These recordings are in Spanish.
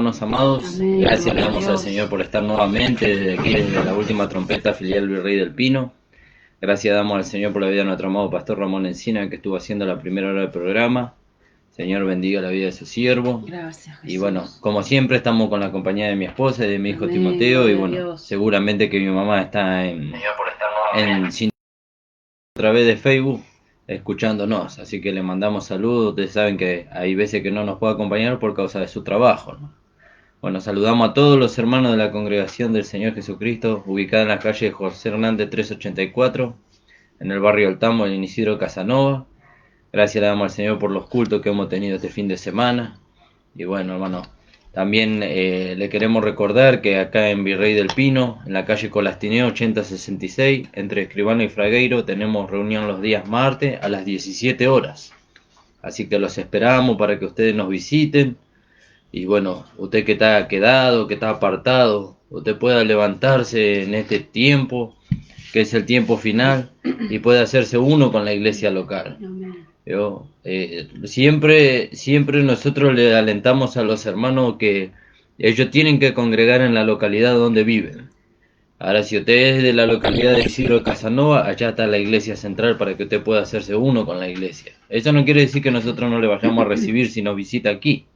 hermanos amados. Amén. Gracias le Gloria a damos al Dios. Señor por estar nuevamente desde aquí, desde la última trompeta filial Virrey del Pino. Gracias damos al Señor por la vida de nuestro amado pastor Ramón Encina, que estuvo haciendo la primera hora del programa. Señor bendiga la vida de su siervo. Gracias, Jesús. Y bueno, como siempre estamos con la compañía de mi esposa y de mi hijo Amén. Timoteo. Gloria Y a bueno, Dios. seguramente que mi mamá está en a través de Facebook escuchándonos, así que le mandamos saludos. Ustedes saben que hay veces que no nos puede acompañar por causa de su trabajo, ¿no? Bueno, saludamos a todos los hermanos de la Congregación del Señor Jesucristo, ubicada en la calle José Hernández 384, en el barrio Altamo, en Isidro Casanova. Gracias le damos al Señor por los cultos que hemos tenido este fin de semana. Y bueno, hermano, también le queremos recordar que acá en Virrey del Pino, en la calle Colastineo 8066, entre Escribano y Fragueiro, tenemos reunión los días martes a las 17 horas. Así que los esperamos para que ustedes nos visiten. Y bueno, usted que está quedado, que está apartado, usted pueda levantarse en este tiempo, que es el tiempo final, y puede hacerse uno con la iglesia local. Amén. Siempre nosotros le alentamos a los hermanos que ellos tienen que congregar en la localidad donde viven. Ahora, si usted es de la localidad de Isidro Casanova, allá está la iglesia central para que usted pueda hacerse uno con la iglesia. Eso no quiere decir que nosotros no le vayamos a recibir si nos visita aquí,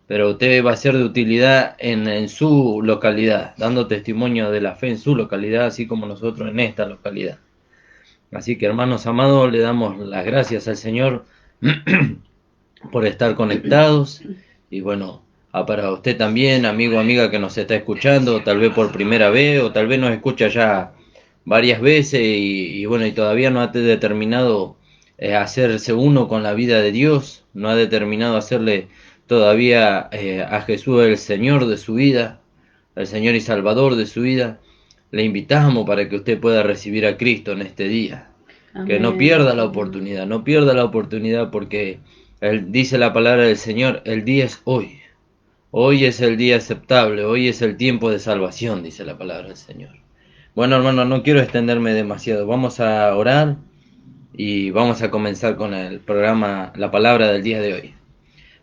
pero usted va a ser de utilidad en su localidad, dando testimonio de la fe en su localidad, así como nosotros en esta localidad. Así que, hermanos amados, le damos las gracias al Señor por estar conectados. Y bueno, para usted también, amigo o amiga que nos está escuchando, tal vez por primera vez o tal vez nos escucha ya varias veces y bueno, y todavía no ha determinado hacerse uno con la vida de Dios, no ha determinado hacerle todavía a Jesús el Señor de su vida, el Señor y Salvador de su vida. Le invitamos para que usted pueda recibir a Cristo en este día. Que no Amén, pierda la Señor. oportunidad, no pierda la oportunidad porque dice la palabra del Señor, el día es hoy. Hoy es el día aceptable, hoy es el tiempo de salvación, dice la palabra del Señor. Bueno, hermano, no quiero extenderme demasiado. Vamos a orar y vamos a comenzar con el programa, la palabra del día de hoy.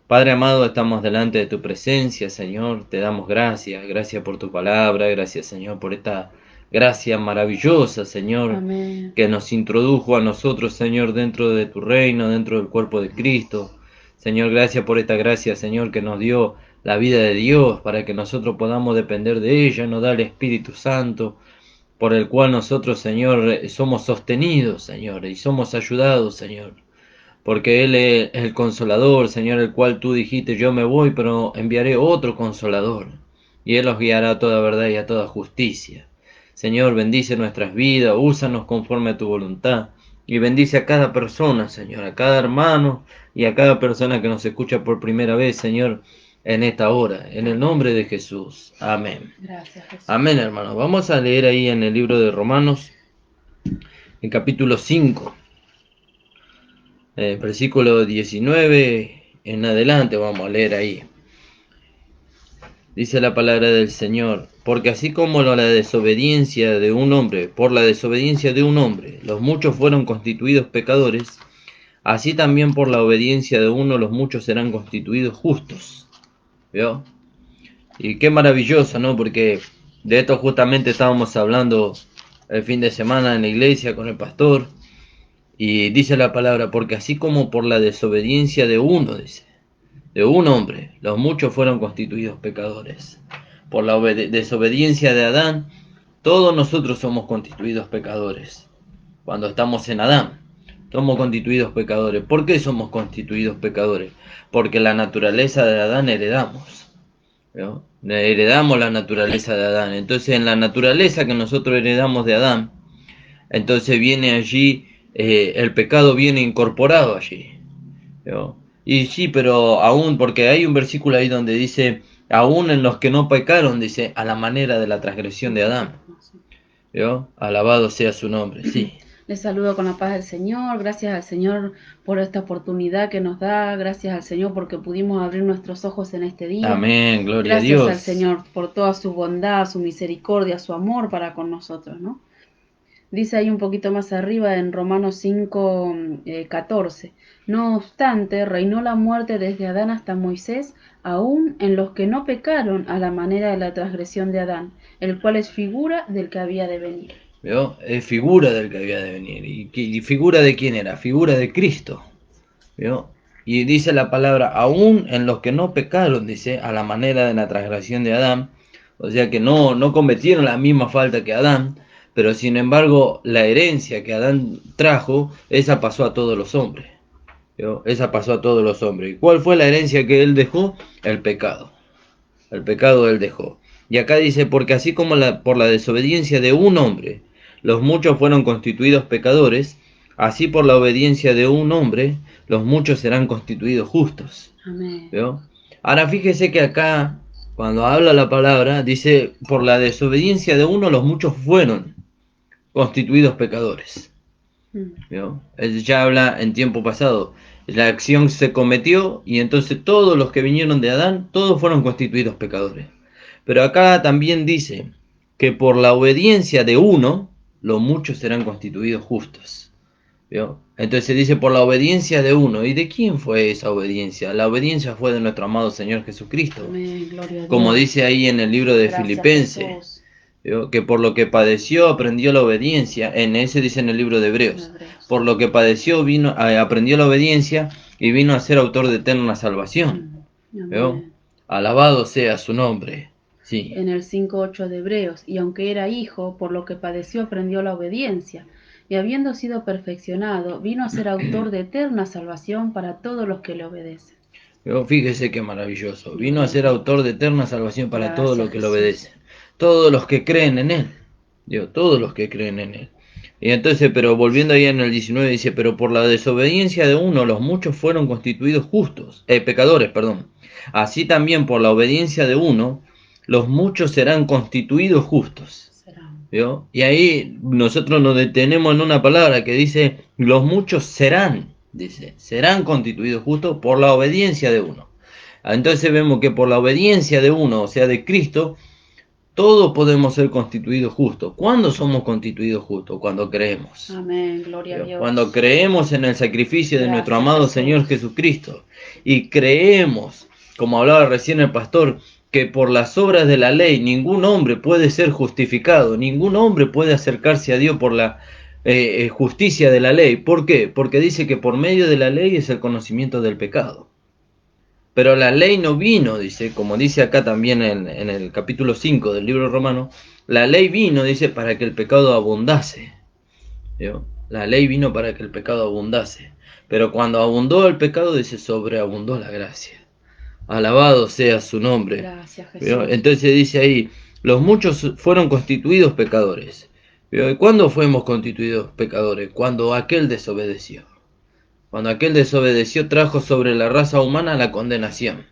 Padre amado, estamos delante de tu presencia, Señor. Te damos gracias, gracias por tu palabra, gracias, Señor, por esta gracia maravillosa, Señor, Amén. que nos introdujo a nosotros, Señor, dentro de tu reino, dentro del cuerpo de Cristo. Señor, gracias por esta gracia, Señor, que nos dio la vida de Dios para que nosotros podamos depender de ella, nos da el Espíritu Santo, por el cual nosotros, Señor, somos sostenidos, Señor, y somos ayudados, Señor. Porque Él es el consolador, Señor, el cual tú dijiste, yo me voy, pero enviaré otro consolador, y Él os guiará a toda verdad y a toda justicia. Señor, bendice nuestras vidas, úsanos conforme a tu voluntad, y bendice a cada persona, Señor, a cada hermano y a cada persona que nos escucha por primera vez, Señor, en esta hora, en el nombre de Jesús. Amén. Gracias, Jesús. Amén, hermanos. Vamos a leer ahí en el libro de Romanos, en capítulo 5. Versículo 19 en adelante vamos a leer ahí. Dice la palabra del Señor, porque así como por la desobediencia de un hombre, los muchos fueron constituidos pecadores, así también por la obediencia de uno los muchos serán constituidos justos. ¿Vio? Y qué maravilloso, ¿no? Porque de esto justamente estábamos hablando el fin de semana en la iglesia con el pastor. Y dice la palabra, porque así como por la desobediencia de uno, dice, de un hombre, los muchos fueron constituidos pecadores. Por la desobediencia de Adán, todos nosotros somos constituidos pecadores. Cuando estamos en Adán, somos constituidos pecadores. ¿Por qué somos constituidos pecadores? Porque la naturaleza de Adán heredamos, ¿no? Heredamos la naturaleza de Adán. Entonces, en la naturaleza que nosotros heredamos de Adán, entonces viene allí, el pecado viene incorporado allí, ¿no? Y sí, pero aún, porque hay un versículo ahí donde dice, aún en los que no pecaron, dice, a la manera de la transgresión de Adán, ¿no? Alabado sea su nombre, sí. Les saludo con la paz del Señor. Gracias al Señor por esta oportunidad que nos da. Gracias al Señor porque pudimos abrir nuestros ojos en este día. Amén, gloria a Gracias Dios. al Señor por toda su bondad, su misericordia, su amor para con nosotros, ¿no? Dice ahí un poquito más arriba en Romanos 5, 14. No obstante, reinó la muerte desde Adán hasta Moisés, aún en los que no pecaron a la manera de la transgresión de Adán, el cual es figura del que había de venir. ¿Vio? Es figura del que había de venir. ¿Y figura de quién era? Figura de Cristo. ¿Vio? Y dice la palabra, aún en los que no pecaron, dice, a la manera de la transgresión de Adán, o sea que no cometieron la misma falta que Adán, pero sin embargo la herencia que Adán trajo, esa pasó a todos los hombres. ¿Vio? Esa pasó a todos los hombres. ¿Y cuál fue la herencia que él dejó? El pecado. El pecado él dejó. Y acá dice, porque así como por la desobediencia de un hombre, los muchos fueron constituidos pecadores, así por la obediencia de un hombre, los muchos serán constituidos justos. Amén. ¿Vio? Ahora fíjese que acá, cuando habla la palabra, dice, por la desobediencia de uno, los muchos fueron constituidos pecadores. ¿Vio? Él ya habla en tiempo pasado. La acción se cometió y entonces todos los que vinieron de Adán, todos fueron constituidos pecadores. Pero acá también dice que por la obediencia de uno, los muchos serán constituidos justos. ¿Vio? Entonces dice por la obediencia de uno. ¿Y de quién fue esa obediencia? La obediencia fue de nuestro amado Señor Jesucristo. Amén, gloria a Como Dios. dice ahí en el libro de Gracias, Filipenses. Jesús. ¿Vio? Que por lo que padeció aprendió la obediencia. En ese dice en el libro de Hebreos. Por lo que padeció aprendió la obediencia y vino a ser autor de eterna salvación. ¿Vio? Alabado sea su nombre. Sí. En el 5:8 de Hebreos, y aunque era hijo, por lo que padeció aprendió la obediencia, y habiendo sido perfeccionado, vino a ser autor de eterna salvación para todos los que le obedecen. ¿Vio? Fíjese qué maravilloso. Vino a ser autor de eterna salvación para Gracias, todos los que le Jesús. obedecen. Todos los que creen en él. ¿Vio? Todos los que creen en él. Y entonces, pero volviendo ahí en el 19, dice, pero por la desobediencia de uno, los muchos fueron constituidos justos, pecadores, perdón. Así también por la obediencia de uno, los muchos serán constituidos justos. ¿Vio? Y ahí nosotros nos detenemos en una palabra que dice, los muchos serán, dice, serán constituidos justos por la obediencia de uno. Entonces vemos que por la obediencia de uno, o sea, de Cristo, todos podemos ser constituidos justos. ¿Cuándo somos constituidos justos? Cuando creemos. Amén, gloria a Dios. Cuando creemos en el sacrificio de nuestro Gracias, amado Jesús. Señor Jesucristo. Y creemos, como hablaba recién el pastor, que por las obras de la ley ningún hombre puede ser justificado, ningún hombre puede acercarse a Dios por la justicia de la ley. ¿Por qué? Porque dice que por medio de la ley es el conocimiento del pecado. Pero la ley no vino, dice, como dice acá también en el capítulo 5 del libro romano, la ley vino, dice, para que el pecado abundase. ¿Vio? La ley vino para que el pecado abundase. Pero cuando abundó el pecado, dice, sobreabundó la gracia. Alabado sea su nombre. Gracias, Jesús. ¿Vio? Entonces dice ahí, los muchos fueron constituidos pecadores. ¿Vio? ¿Y cuándo fuimos constituidos pecadores? Cuando aquel desobedeció. Cuando aquel desobedeció trajo sobre la raza humana la condenación.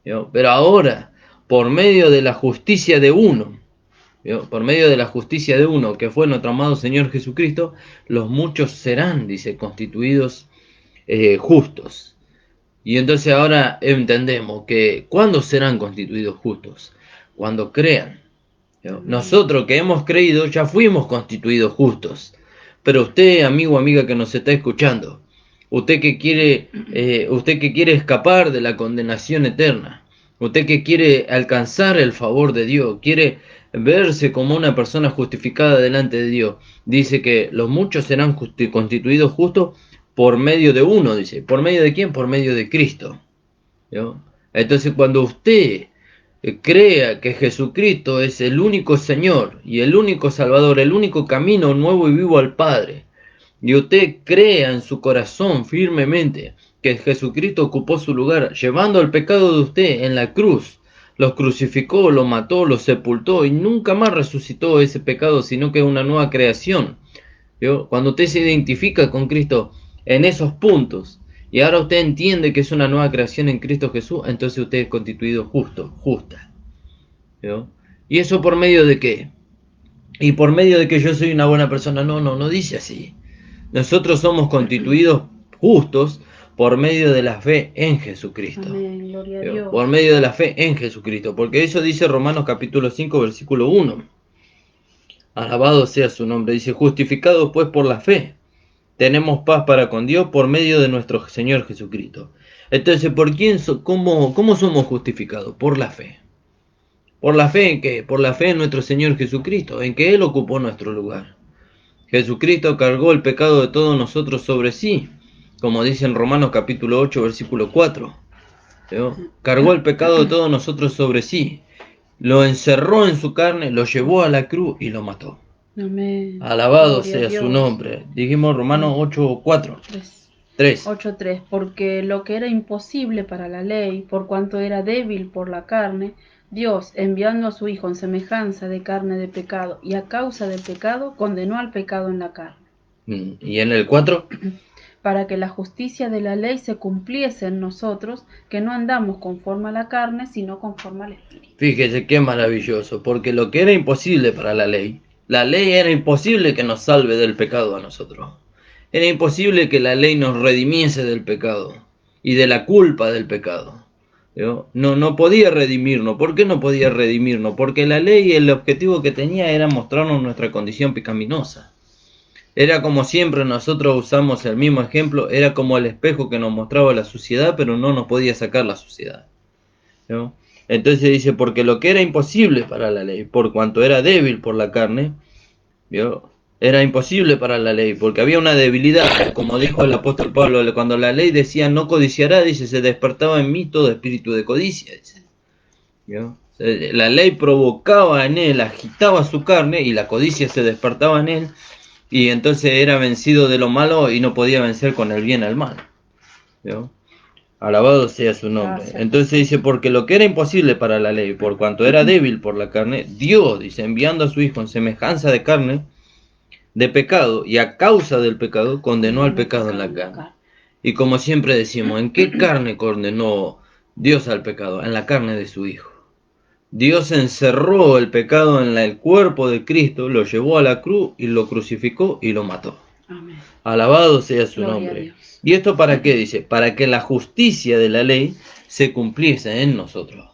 ¿Vio? Pero ahora, por medio de la justicia de uno, ¿vio? Por medio de la justicia de uno, que fue nuestro amado Señor Jesucristo, los muchos serán, dice, constituidos justos. Y entonces ahora entendemos que ¿cuándo serán constituidos justos? Cuando crean. ¿Vio? Nosotros que hemos creído ya fuimos constituidos justos. Pero usted, amigo o amiga que nos está escuchando, usted que quiere escapar de la condenación eterna, usted que quiere alcanzar el favor de Dios, quiere verse como una persona justificada delante de Dios, dice que los muchos serán constituidos justos por medio de uno, dice. ¿Por medio de quién? Por medio de Cristo. ¿Vio? Entonces cuando usted crea que Jesucristo es el único Señor y el único Salvador, el único camino nuevo y vivo al Padre, y usted crea en su corazón firmemente que Jesucristo ocupó su lugar, llevando el pecado de usted en la cruz, los crucificó, lo mató, lo sepultó y nunca más resucitó ese pecado, sino que es una nueva creación. ¿Vio? Cuando usted se identifica con Cristo en esos puntos, y ahora usted entiende que es una nueva creación en Cristo Jesús, entonces usted es constituido justo, justa. ¿Vio? ¿Y eso por medio de qué? Y por medio de que yo soy una buena persona. No dice así. Nosotros somos constituidos justos por medio de la fe en Jesucristo. Amén, gloria a Dios. Por medio de la fe en Jesucristo. Porque eso dice Romanos capítulo 5, versículo 1. Alabado sea su nombre. Dice, justificados pues por la fe, tenemos paz para con Dios por medio de nuestro Señor Jesucristo. Entonces, ¿cómo somos justificados? Por la fe. ¿Por la fe en qué? Por la fe en nuestro Señor Jesucristo, en que Él ocupó nuestro lugar. Jesucristo cargó el pecado de todos nosotros sobre sí, como dice en Romanos capítulo 8, versículo 4. ¿Veo? Cargó el pecado de todos nosotros sobre sí, lo encerró en su carne, lo llevó a la cruz y lo mató. Amén. Alabado Gloria a sea su Dios. nombre. Dijimos Romanos 8, 4. 3. 8:3, porque lo que era imposible para la ley, por cuanto era débil por la carne, Dios, enviando a su Hijo en semejanza de carne de pecado, y a causa del pecado, condenó al pecado en la carne, Y en el 4. para que la justicia de la ley se cumpliese en nosotros, que no andamos conforme a la carne, sino conforme al Espíritu. Fíjese qué maravilloso, porque lo que era imposible para la ley era imposible que nos salve del pecado a nosotros. Era imposible que la ley nos redimiese del pecado y de la culpa del pecado. No podía redimirnos. ¿Por qué no podía redimirnos? Porque la ley, el objetivo que tenía era mostrarnos nuestra condición pecaminosa. Era como siempre nosotros usamos el mismo ejemplo, era como el espejo que nos mostraba la suciedad, pero no nos podía sacar la suciedad. ¿No? Entonces dice, porque lo que era imposible para la ley, por cuanto era débil por la carne, ¿vio? Era imposible para la ley, porque había una debilidad, como dijo el apóstol Pablo, cuando la ley decía no codiciará, dice, se despertaba en mí todo espíritu de codicia, dice. ¿Vio? La ley provocaba en él, agitaba su carne y la codicia se despertaba en él, y entonces era vencido de lo malo y no podía vencer con el bien al mal. ¿Vio? Alabado sea su nombre. Gracias. Entonces dice, porque lo que era imposible para la ley, por cuanto era débil por la carne, Dios, dice, enviando a su Hijo en semejanza de carne, de pecado, y a causa del pecado, condenó al pecado en la carne. Y como siempre decimos, ¿en qué carne condenó Dios al pecado? En la carne de su Hijo. Dios encerró el pecado en el cuerpo de Cristo, lo llevó a la cruz y lo crucificó y lo mató. Amén. Alabado sea su Gloria a nombre. Dios. ¿Y esto para qué? Dice, para que la justicia de la ley se cumpliese en nosotros.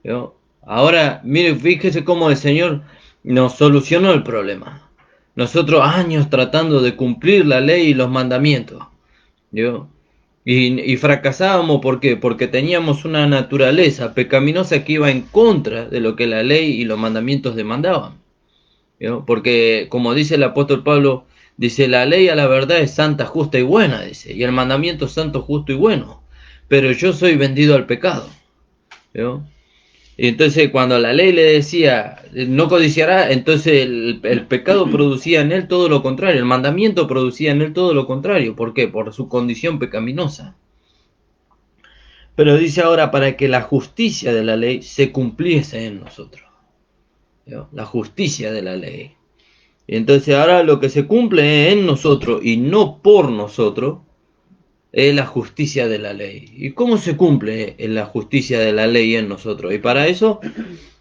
¿Vio? Ahora, mire, fíjese cómo el Señor nos solucionó el problema. Nosotros años tratando de cumplir la ley y los mandamientos. ¿Vio? Y fracasábamos, ¿por qué? Porque teníamos una naturaleza pecaminosa que iba en contra de lo que la ley y los mandamientos demandaban. ¿Vio? Porque, como dice el apóstol Pablo, dice, la ley a la verdad es santa, justa y buena, dice, y el mandamiento es santo, justo y bueno, pero yo soy vendido al pecado. ¿Vio? Y entonces cuando la ley le decía, no codiciará, entonces el pecado producía en él todo lo contrario, el mandamiento producía en él todo lo contrario. ¿Por qué? Por su condición pecaminosa. Pero dice ahora, para que la justicia de la ley se cumpliese en nosotros. ¿Vio? La justicia de la ley. Y entonces ahora lo que se cumple en nosotros y no por nosotros es la justicia de la ley. ¿Y cómo se cumple la justicia de la ley en nosotros? Y para eso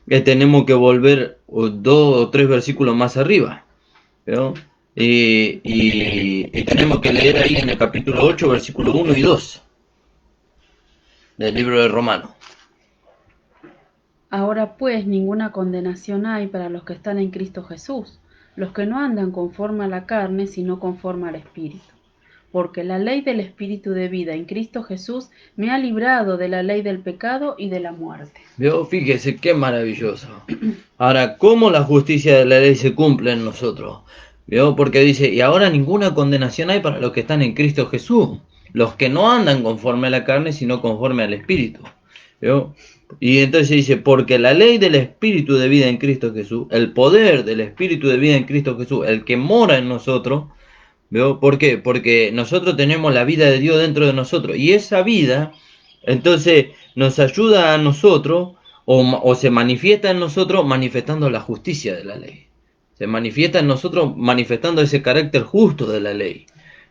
tenemos que volver 2 o 3 versículos más arriba. ¿Vio? Y tenemos que leer ahí en el capítulo 8, versículos 1 y 2 del libro de Romanos. Ahora pues ninguna condenación hay para los que están en Cristo Jesús, los que no andan conforme a la carne, sino conforme al Espíritu. Porque la ley del Espíritu de vida en Cristo Jesús me ha librado de la ley del pecado y de la muerte. ¿Vio? Fíjese qué maravilloso. Ahora, ¿cómo la justicia de la ley se cumple en nosotros? ¿Vio? Porque dice, y ahora ninguna condenación hay para los que están en Cristo Jesús, los que no andan conforme a la carne, sino conforme al Espíritu. ¿Vio? Y entonces dice, porque la ley del Espíritu de vida en Cristo Jesús, el poder del Espíritu de vida en Cristo Jesús, el que mora en nosotros, ¿vio? ¿Por qué? Porque nosotros tenemos la vida de Dios dentro de nosotros, y esa vida, entonces, nos ayuda a nosotros, o se manifiesta en nosotros, manifestando la justicia de la ley. Se manifiesta en nosotros manifestando ese carácter justo de la ley.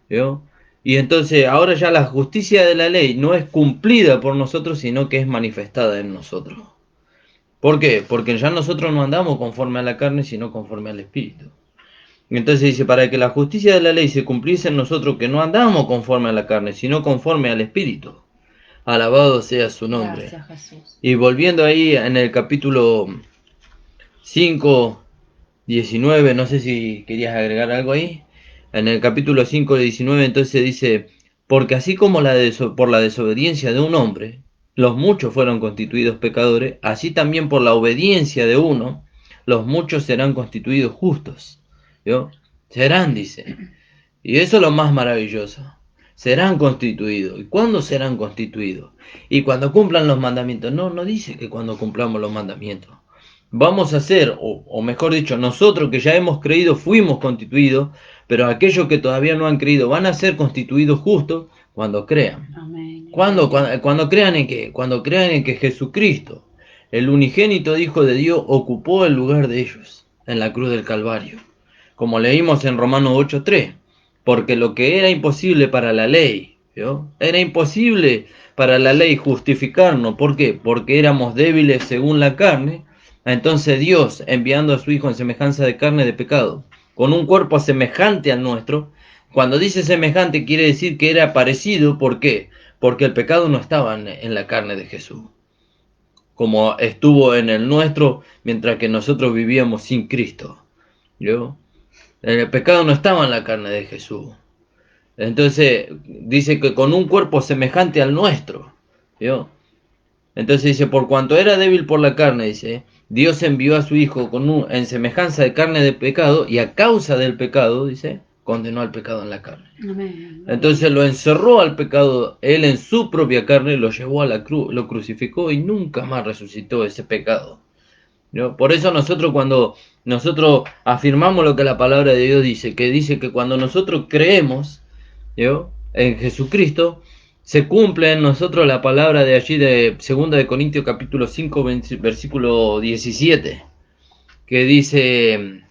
¿Vio? Y entonces ahora ya la justicia de la ley no es cumplida por nosotros, sino que es manifestada en nosotros. ¿Por qué? Porque ya nosotros no andamos conforme a la carne, sino conforme al Espíritu. Entonces dice, para que la justicia de la ley se cumpliese en nosotros, que no andamos conforme a la carne, sino conforme al Espíritu. Alabado sea su nombre. Gracias, Jesús. Y volviendo ahí en el capítulo 5 19, no sé si querías agregar algo ahí. En el capítulo 5 de 19 entonces dice, porque así como por la desobediencia de un hombre, los muchos fueron constituidos pecadores, así también por la obediencia de uno, los muchos serán constituidos justos. ¿Vio? Serán, dice. Y eso es lo más maravilloso. Serán constituidos. ¿Y cuándo serán constituidos? Y cuando cumplan los mandamientos. No, no dice que cuando cumplamos los mandamientos. Vamos a ser, o mejor dicho, nosotros que ya hemos creído fuimos constituidos, pero aquellos que todavía no han creído van a ser constituidos justos cuando crean. Amén. Cuando crean en qué? Cuando crean en que Jesucristo, el unigénito Hijo de Dios, ocupó el lugar de ellos en la cruz del Calvario. Como leímos en Romanos 8:3. Porque lo que era imposible para la ley, ¿vio? Era imposible para la ley justificarnos. ¿Por qué? Porque éramos débiles según la carne. Entonces Dios, enviando a su Hijo en semejanza de carne de pecado, con un cuerpo semejante al nuestro, cuando dice semejante quiere decir que era parecido. ¿Por qué? Porque el pecado no estaba en la carne de Jesús, como estuvo en el nuestro mientras que nosotros vivíamos sin Cristo. ¿Vio? El pecado no estaba en la carne de Jesús. Entonces dice que con un cuerpo semejante al nuestro. ¿Vio? Entonces dice, por cuanto era débil por la carne, dice, Dios envió a su Hijo en semejanza de carne de pecado, y a causa del pecado, dice, condenó al pecado en la carne. Amén. Entonces lo encerró al pecado él en su propia carne, lo llevó a la cruz, lo crucificó y nunca más resucitó ese pecado. ¿No? Por eso cuando nosotros afirmamos lo que la palabra de Dios dice que cuando nosotros creemos, ¿no?, en Jesucristo, se cumple en nosotros la palabra de allí de 2 de Corintios capítulo 5 versículo 17, que dice: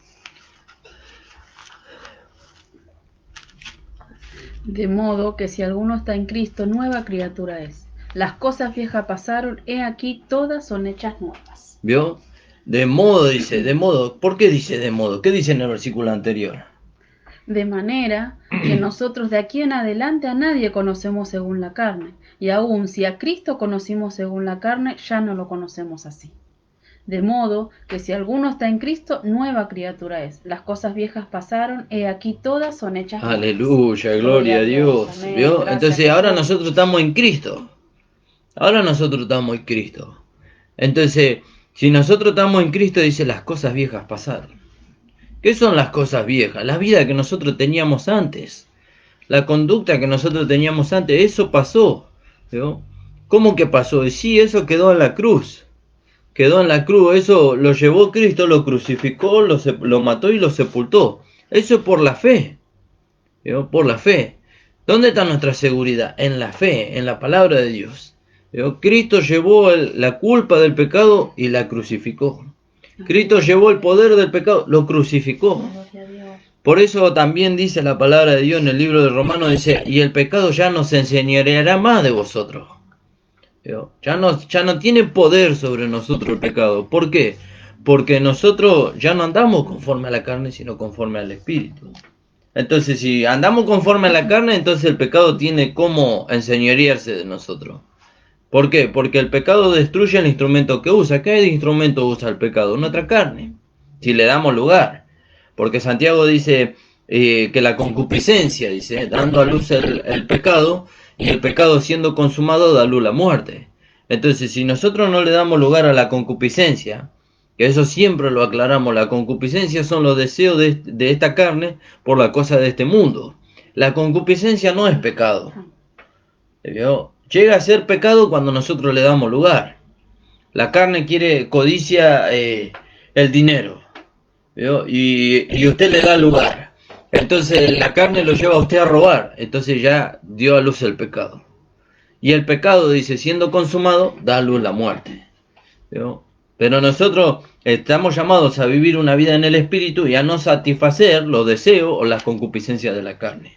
De modo que si alguno está en Cristo, nueva criatura es. Las cosas viejas pasaron, he aquí todas son hechas nuevas. ¿Vio? De modo, dice, de modo. ¿Por qué dice de modo? ¿Qué dice en el versículo anterior? De manera que nosotros de aquí en adelante a nadie conocemos según la carne, y aun si a Cristo conocimos según la carne, ya no lo conocemos así. De modo que si alguno está en Cristo, nueva criatura es. Las cosas viejas pasaron, he aquí todas son hechas nuevas. Aleluya, gloria a Dios. Amén. ¿Vio? Gracias, Entonces ahora Jesús. nosotros estamos en Cristo. Ahora nosotros estamos en Cristo. Entonces, si nosotros estamos en Cristo, dice, las cosas viejas pasaron. ¿Qué son las cosas viejas? La vida que nosotros teníamos antes. La conducta que nosotros teníamos antes. Eso pasó. ¿Vio? ¿Cómo que pasó? Sí, eso quedó en la cruz. Quedó en la cruz. Eso lo llevó Cristo, lo crucificó, lo mató y lo sepultó. Eso es por la fe. ¿Vio? Por la fe. ¿Dónde está nuestra seguridad? En la fe, en la palabra de Dios. ¿Vio? Cristo llevó la culpa del pecado y la crucificó. Cristo llevó el poder del pecado, lo crucificó. Por eso también dice la palabra de Dios en el libro de Romanos, dice, y el pecado ya no se enseñoreará más de vosotros. ¿Vio? Ya no tiene poder sobre nosotros el pecado. ¿Por qué? Porque nosotros ya no andamos conforme a la carne, sino conforme al Espíritu. Entonces, si andamos conforme a la carne, entonces el pecado tiene como enseñorearse de nosotros. ¿Por qué? Porque el pecado destruye el instrumento que usa. ¿Qué instrumento usa el pecado? Nuestra carne, si le damos lugar. Porque Santiago dice que la concupiscencia, dice, dando a luz el pecado, y el pecado siendo consumado da luz la muerte. Entonces, si nosotros no le damos lugar a la concupiscencia, que eso siempre lo aclaramos, la concupiscencia son los deseos de esta carne por la cosa de este mundo. La concupiscencia no es pecado. ¿Vio? Llega a ser pecado cuando nosotros le damos lugar. La carne codicia el dinero, ¿vio? Y usted le da lugar. Entonces la carne lo lleva a usted a robar. Entonces ya dio a luz el pecado. Y el pecado, dice, siendo consumado, da a luz la muerte. ¿Vio? Pero nosotros estamos llamados a vivir una vida en el Espíritu y a no satisfacer los deseos o las concupiscencias de la carne.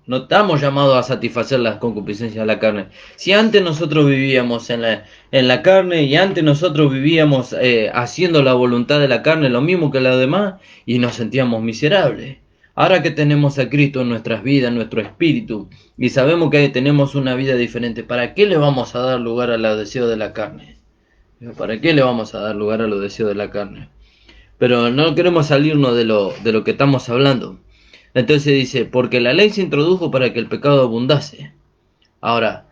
No estamos llamados a satisfacer las concupiscencias de la carne. Si antes nosotros vivíamos en la carne y antes nosotros vivíamos haciendo la voluntad de la carne, lo mismo que la demás, y nos sentíamos miserables. Ahora que tenemos a Cristo en nuestras vidas, en nuestro espíritu, y sabemos que tenemos una vida diferente, ¿para qué le vamos a dar lugar a los deseos de la carne? ¿Para qué le vamos a dar lugar a los deseos de la carne? pero no queremos salirnos de lo que estamos hablando. Entonces dice, porque la ley se introdujo para que el pecado abundase. Ahora,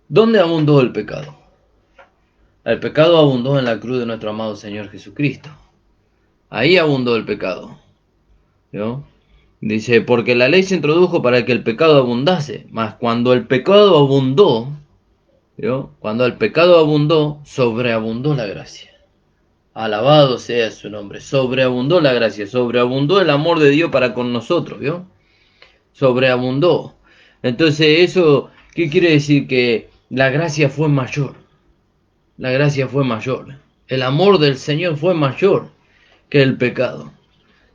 ¿dónde abundó el pecado? El pecado abundó en la cruz de nuestro amado Señor Jesucristo. Ahí abundó el pecado, ¿no? Dice, porque la ley se introdujo para que el pecado abundase, mas cuando el pecado abundó, ¿no? Cuando el pecado abundó, sobreabundó la gracia. Alabado sea su nombre. Sobreabundó la gracia, sobreabundó el amor de Dios para con nosotros, ¿vio? Sobreabundó. Entonces, ¿eso qué quiere decir? Que la gracia fue mayor. La gracia fue mayor. El amor del Señor fue mayor que el pecado.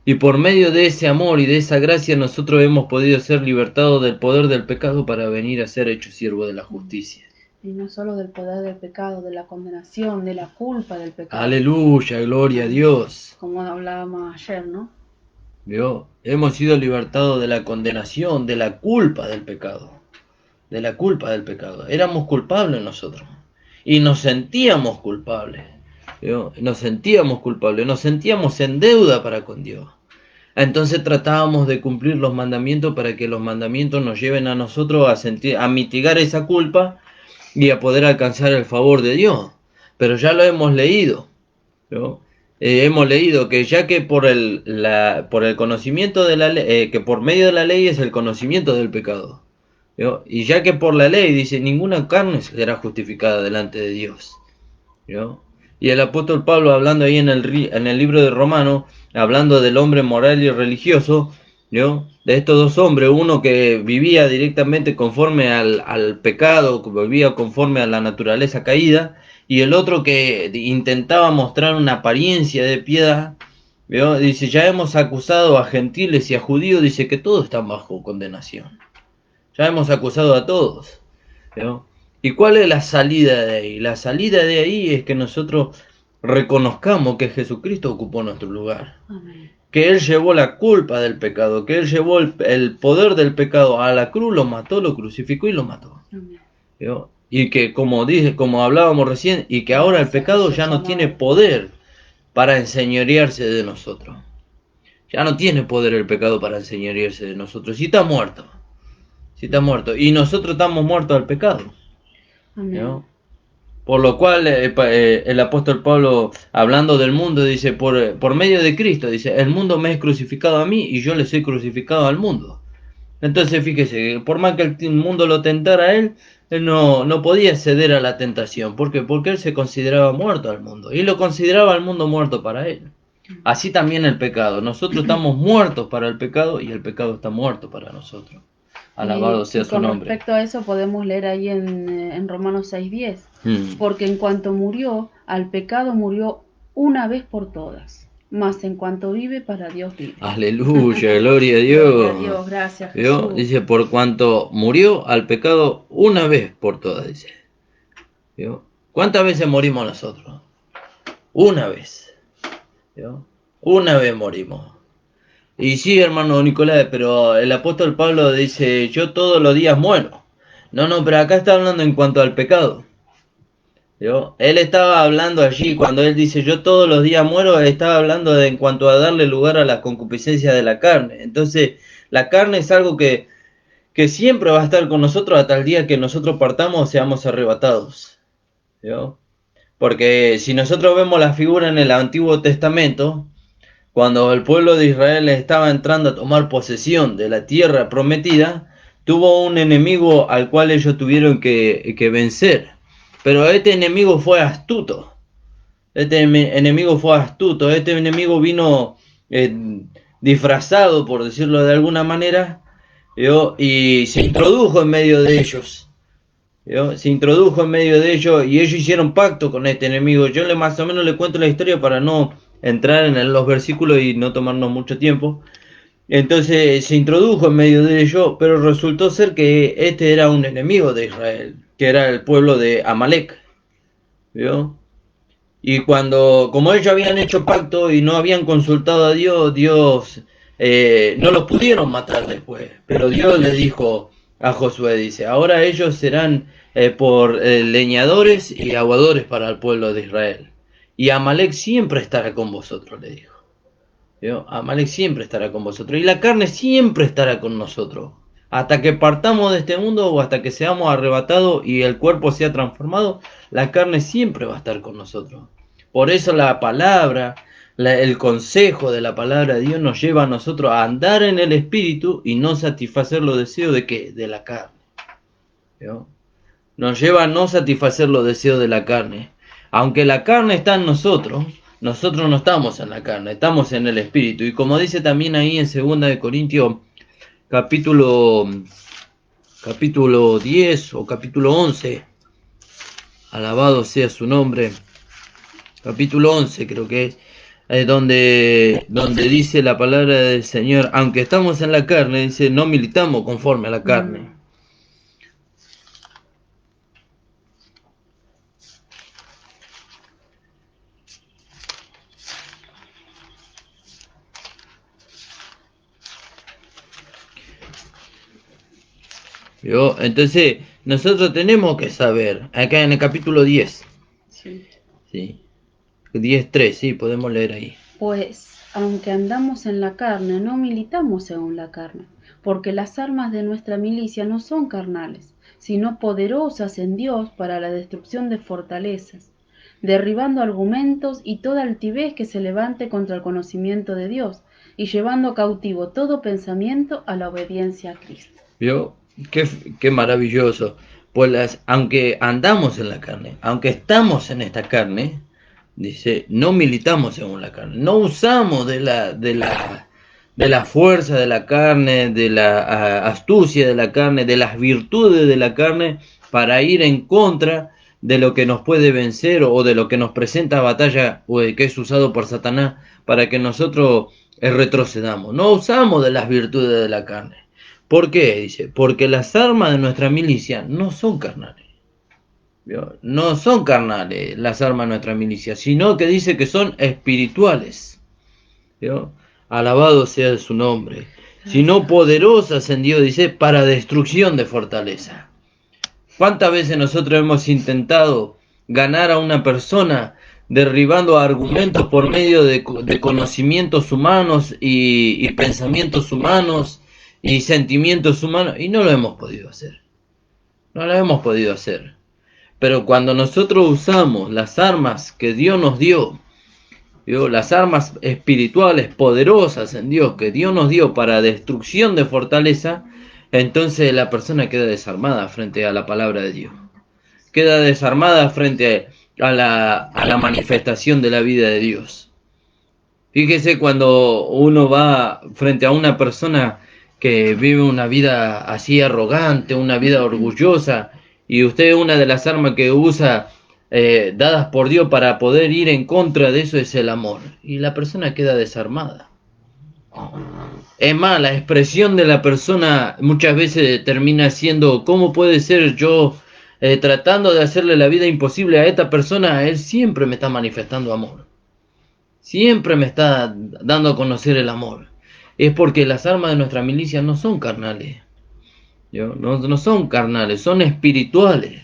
Y por medio de ese amor y de esa gracia nosotros hemos podido ser libertados del poder del pecado para venir a ser hechos siervos de la justicia. Y no solo del poder del pecado, de la condenación, de la culpa del pecado. Aleluya, gloria a Dios. Como hablábamos ayer, ¿no? ¿Vio? Hemos sido libertados de la condenación, de la culpa del pecado. De la culpa del pecado. Éramos culpables nosotros. Y nos sentíamos culpables. ¿Vio? Nos sentíamos culpables. Nos sentíamos en deuda para con Dios. Entonces tratábamos de cumplir los mandamientos para que los mandamientos nos lleven a nosotros a mitigar esa culpa y a poder alcanzar el favor de Dios. Pero ya lo hemos leído, ¿no? Hemos leído que ya que por el conocimiento de la ley, que por medio de la ley es el conocimiento del pecado, ¿no? Y ya que por la ley dice ninguna carne será justificada delante de Dios, ¿no? Y el apóstol Pablo, hablando ahí en el libro de Romanos, hablando del hombre moral y religioso, ¿no? De estos dos hombres, uno que vivía directamente conforme al pecado, que vivía conforme a la naturaleza caída, y el otro que intentaba mostrar una apariencia de piedad, ¿no? Dice, ya hemos acusado a gentiles y a judíos, dice que todos están bajo condenación. Ya hemos acusado a todos, ¿no? ¿Y cuál es la salida de ahí? La salida de ahí es que nosotros reconozcamos que Jesucristo ocupó nuestro lugar. Amén. Que Él llevó la culpa del pecado, que Él llevó el poder del pecado a la cruz, lo mató, lo crucificó y lo mató. ¿Vio? Y que como hablábamos recién, y que ahora el pecado ya no tiene poder para enseñorearse de nosotros. Ya no tiene poder el pecado para enseñorearse de nosotros. Si está muerto. Si está muerto. Y nosotros estamos muertos al pecado. ¿No? Por lo cual el apóstol Pablo, hablando del mundo, dice, por medio de Cristo, dice, el mundo me es crucificado a mí y yo le soy crucificado al mundo. Entonces fíjese, por más que el mundo lo tentara a él no podía ceder a la tentación. ¿Por qué? Porque él se consideraba muerto al mundo y lo consideraba al mundo muerto para él. Así también el pecado. Nosotros estamos muertos para el pecado y el pecado está muerto para nosotros. Alabado sea su nombre. Con respecto a eso podemos leer ahí en Romanos 6:10. Porque en cuanto murió, al pecado murió una vez por todas. Mas en cuanto vive, para Dios vive. Aleluya, gloria a Dios. Gloria a Dios, gracias Jesús. Dice, por cuanto murió al pecado una vez por todas, dice. ¿Vio? ¿Cuántas veces morimos nosotros? Una vez. ¿Vio? Una vez morimos. Y sí, hermano Nicolás, pero el apóstol Pablo dice, yo todos los días muero. No, pero acá está hablando en cuanto al pecado. ¿Vio? Él estaba hablando allí, cuando él dice, yo todos los días muero, estaba hablando en cuanto a darle lugar a la concupiscencia de la carne. Entonces, la carne es algo que siempre va a estar con nosotros hasta el día que nosotros partamos o seamos arrebatados. ¿Vio? Porque si nosotros vemos la figura en el Antiguo Testamento, cuando el pueblo de Israel estaba entrando a tomar posesión de la tierra prometida, tuvo un enemigo al cual ellos tuvieron que vencer. Pero este enemigo fue astuto. Este enemigo vino disfrazado, por decirlo de alguna manera, ¿vio? Y se introdujo en medio de ellos. ¿Vio? Se introdujo en medio de ellos y ellos hicieron pacto con este enemigo. Yo más o menos le cuento la historia para no entrar en los versículos y no tomarnos mucho tiempo. Entonces se introdujo en medio de ellos, pero resultó ser que este era un enemigo de Israel, que era el pueblo de Amalek. ¿Vio? Y como ellos habían hecho pacto y no habían consultado a Dios no los pudieron matar después. Pero Dios le dijo a Josué, dice, ahora ellos serán por leñadores y aguadores para el pueblo de Israel. Y Amalek siempre estará con vosotros, le dijo. ¿Vio? Amalek siempre estará con vosotros. Y la carne siempre estará con nosotros. Hasta que partamos de este mundo o hasta que seamos arrebatados y el cuerpo sea transformado, la carne siempre va a estar con nosotros. Por eso la palabra, el consejo de la palabra de Dios nos lleva a nosotros a andar en el espíritu y no satisfacer los deseos de ¿qué? De la carne. ¿Vio? Nos lleva a no satisfacer los deseos de la carne. Aunque la carne está en nosotros, nosotros no estamos en la carne, estamos en el espíritu. Y como dice también ahí en 2 Corintios capítulo 10 o capítulo 11, alabado sea su nombre, capítulo 11 creo que es donde dice la palabra del Señor, aunque estamos en la carne, dice, no militamos conforme a la carne. ¿Vio? Entonces, nosotros tenemos que saber, acá en el capítulo 10, Sí. ¿sí? 10:3, sí, podemos leer ahí. Pues, aunque andamos en la carne, no militamos según la carne, porque las armas de nuestra milicia no son carnales, sino poderosas en Dios para la destrucción de fortalezas, derribando argumentos y toda altivez que se levante contra el conocimiento de Dios, y llevando cautivo todo pensamiento a la obediencia a Cristo. ¿Vio? Qué maravilloso. Pues aunque andamos en la carne, aunque estamos en esta carne, dice, no militamos según la carne, no usamos de la fuerza de la carne, de la astucia de la carne, de las virtudes de la carne para ir en contra de lo que nos puede vencer o de lo que nos presenta batalla o que es usado por Satanás para que nosotros retrocedamos. No usamos de las virtudes de la carne. ¿Por qué? Dice, porque las armas de nuestra milicia no son carnales. ¿Vio? No son carnales las armas de nuestra milicia, sino que dice que son espirituales. ¿Vio? Alabado sea su nombre. Sino poderosas en Dios, dice, para destrucción de fortaleza. ¿Cuántas veces nosotros hemos intentado ganar a una persona derribando argumentos por medio de conocimientos humanos y pensamientos humanos y sentimientos humanos? Y no lo hemos podido hacer. No lo hemos podido hacer. Pero cuando nosotros usamos las armas que Dios nos dio, las armas espirituales poderosas en Dios que Dios nos dio para destrucción de fortaleza, entonces la persona queda desarmada frente a la palabra de Dios. Queda desarmada frente a la manifestación de la vida de Dios. Fíjese cuando uno va frente a una persona que vive una vida así arrogante, una vida orgullosa, y usted una de las armas que usa dadas por Dios para poder ir en contra de eso es el amor. Y la persona queda desarmada. Es más, la expresión de la persona muchas veces termina siendo, ¿cómo puede ser yo tratando de hacerle la vida imposible a esta persona? Él siempre me está manifestando amor. Siempre me está dando a conocer el amor. Es porque las armas de nuestra milicia no son carnales. No son carnales, son espirituales.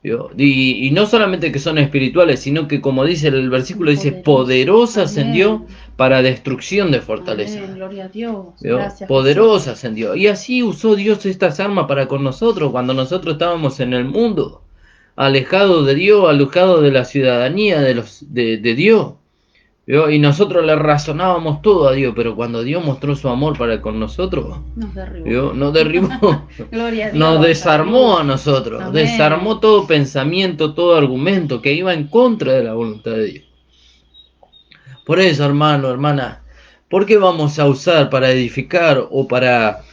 Y no solamente que son espirituales, sino que como dice el versículo, dice poderosas en Dios para destrucción de fortaleza. Amén, gloria a Dios. Gracias, poderosas Jesús. en Dios. Y así usó Dios estas armas para con nosotros cuando nosotros estábamos en el mundo, alejados de Dios, alejados de la ciudadanía de Dios. Y nosotros le razonábamos todo a Dios, pero cuando Dios mostró su amor para con nosotros, nos derribó, nos derribó, gloria a Dios, nos desarmó salud. a nosotros, Amén. Desarmó todo pensamiento, todo argumento que iba en contra de la voluntad de Dios. Por eso, hermano, hermana, ¿por qué vamos a usar para edificar o para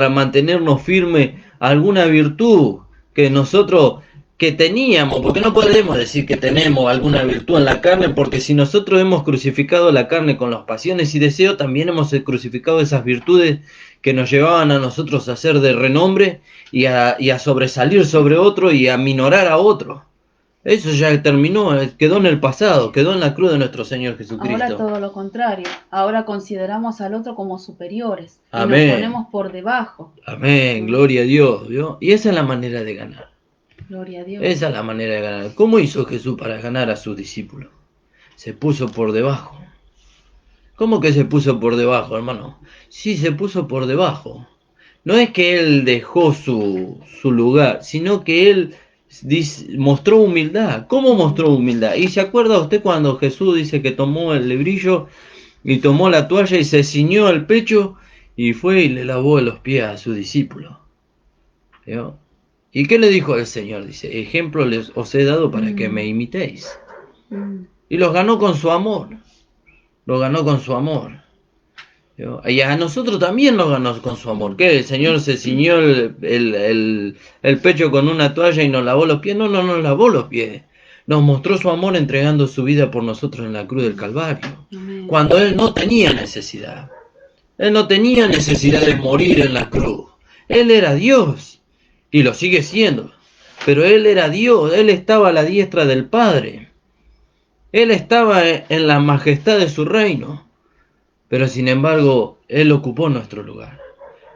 mantenernos firmes alguna virtud que nosotros que teníamos? Porque no podemos decir que tenemos alguna virtud en la carne, porque si nosotros hemos crucificado la carne con las pasiones y deseos, también hemos crucificado esas virtudes que nos llevaban a nosotros a ser de renombre y a sobresalir sobre otro y a minorar a otro. Eso ya terminó, quedó en el pasado, quedó en la cruz de nuestro Señor Jesucristo. Ahora todo lo contrario, ahora consideramos al otro como superiores. Amén. Y nos ponemos por debajo. Amén, gloria a Dios, ¿vio? Y esa es la manera de ganar. Gloria a Dios. Esa es la manera de ganar. ¿Cómo hizo Jesús para ganar a sus discípulos? Se puso por debajo. ¿Cómo que se puso por debajo, hermano? Sí, se puso por debajo. No es que él dejó su lugar, sino que él mostró humildad. ¿Cómo mostró humildad? Y se acuerda usted cuando Jesús dice que tomó el lebrillo y tomó la toalla y se ciñó el pecho y fue y le lavó los pies a su discípulo. ¿Vio? ¿Y qué le dijo el Señor? Dice, ejemplo les os he dado para que me imitéis. Y los ganó con su amor. Los ganó con su amor. ¿Vio? Y a nosotros también nos ganó con su amor. ¿Qué? El Señor se ciñó el pecho con una toalla y nos lavó los pies. No nos lavó los pies. Nos mostró su amor entregando su vida por nosotros en la cruz del Calvario. Amén. Cuando Él no tenía necesidad. Él no tenía necesidad de morir en la cruz. Él era Dios. Y lo sigue siendo. Pero Él era Dios. Él estaba a la diestra del Padre. Él estaba en la majestad de su reino. Pero sin embargo, Él ocupó nuestro lugar.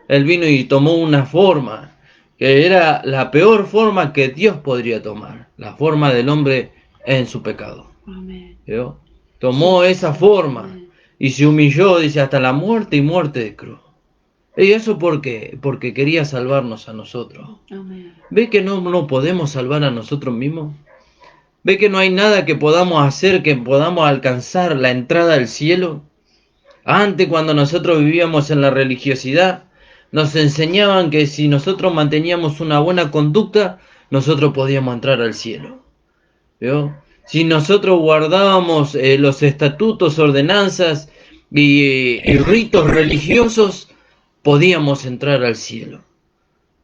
Él vino y tomó una forma que era la peor forma que Dios podría tomar. La forma del hombre en su pecado. Amén. ¿Vio? Tomó esa forma y se humilló, dice, hasta la muerte y muerte de cruz. ¿Y eso por qué? Porque quería salvarnos a nosotros. Amén. ¿Ve que no podemos salvar a nosotros mismos? ¿Ve que no hay nada que podamos hacer que podamos alcanzar la entrada al cielo? Antes, cuando nosotros vivíamos en la religiosidad, nos enseñaban que si nosotros manteníamos una buena conducta, nosotros podíamos entrar al cielo. ¿Vio? Si nosotros guardábamos los estatutos, ordenanzas y ritos religiosos, podíamos entrar al cielo.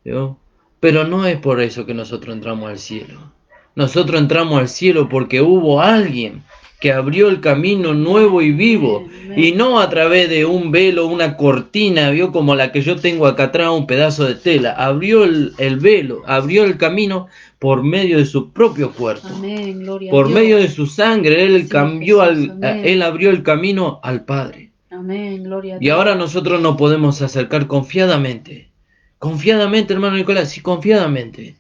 ¿Vio? Pero no es por eso que nosotros entramos al cielo. Nosotros entramos al cielo porque hubo alguien que abrió el camino nuevo y vivo, y no a través de un velo, una cortina, vio, como la que yo tengo acá atrás, un pedazo de tela. Abrió el velo, abrió el camino por medio de su propio cuerpo. Amén, gloria por a Dios. medio de su sangre. Él Sí, cambió Jesús, amén. Él abrió el camino al Padre. Amén, gloria a Y Dios. ahora nosotros nos podemos acercar confiadamente. Confiadamente, hermano Nicolás, sí, confiadamente.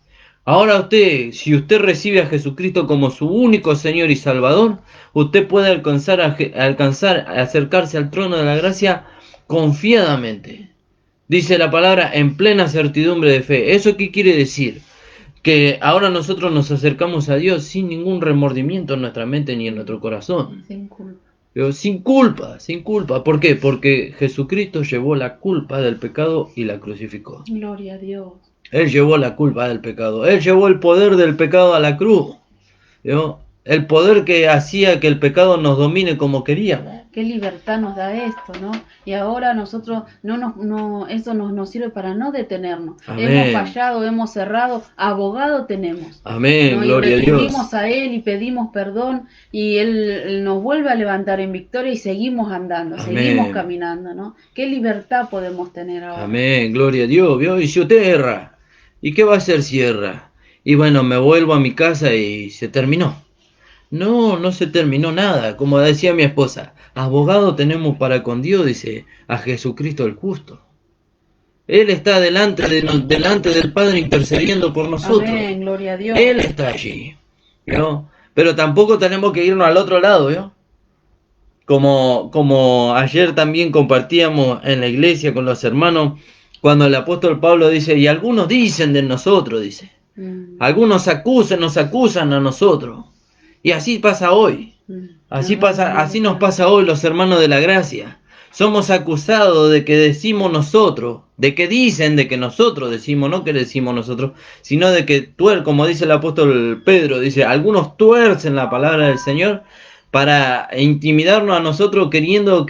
Ahora usted, si usted recibe a Jesucristo como su único Señor y Salvador, usted puede alcanzar a acercarse al trono de la gracia confiadamente. Dice la palabra en plena certidumbre de fe. ¿Eso qué quiere decir? Que ahora nosotros nos acercamos a Dios sin ningún remordimiento en nuestra mente ni en nuestro corazón. Sin culpa. Pero sin culpa, sin culpa. ¿Por qué? Porque Jesucristo llevó la culpa del pecado y la crucificó. Gloria a Dios. Él llevó la culpa del pecado. Él llevó el poder del pecado a la cruz. ¿Vio? El poder que hacía que el pecado nos domine como queríamos. Qué libertad nos da esto, ¿no? Y ahora nosotros eso nos sirve para no detenernos. Amén. Hemos fallado, hemos cerrado, abogado tenemos. Amén, ¿no? gloria a Y Dios. recurrimos a Él y pedimos perdón y Él nos vuelve a levantar en victoria y seguimos andando, Amén. seguimos caminando, ¿no? Qué libertad podemos tener ahora. Amén, gloria a Dios. ¿Vio? Y si usted erra, ¿y qué va a hacer si erra? Y bueno, me vuelvo a mi casa y se terminó. No se terminó nada. Como decía mi esposa, abogado tenemos para con Dios, dice, a Jesucristo el justo. Él está delante del Padre intercediendo por nosotros. Amén, gloria a Dios. Él está allí, ¿no? Pero tampoco tenemos que irnos al otro lado, ¿no? Como ayer también compartíamos en la iglesia con los hermanos, cuando el apóstol Pablo dice, y algunos dicen de nosotros, dice, algunos nos acusan a nosotros. Y así pasa hoy. Así nos pasa hoy los hermanos de la gracia. Somos acusados de que decimos nosotros, de que dicen de que nosotros decimos, no que decimos nosotros, sino de que como dice el apóstol Pedro, dice, algunos tuercen la palabra del Señor para intimidarnos a nosotros diciendo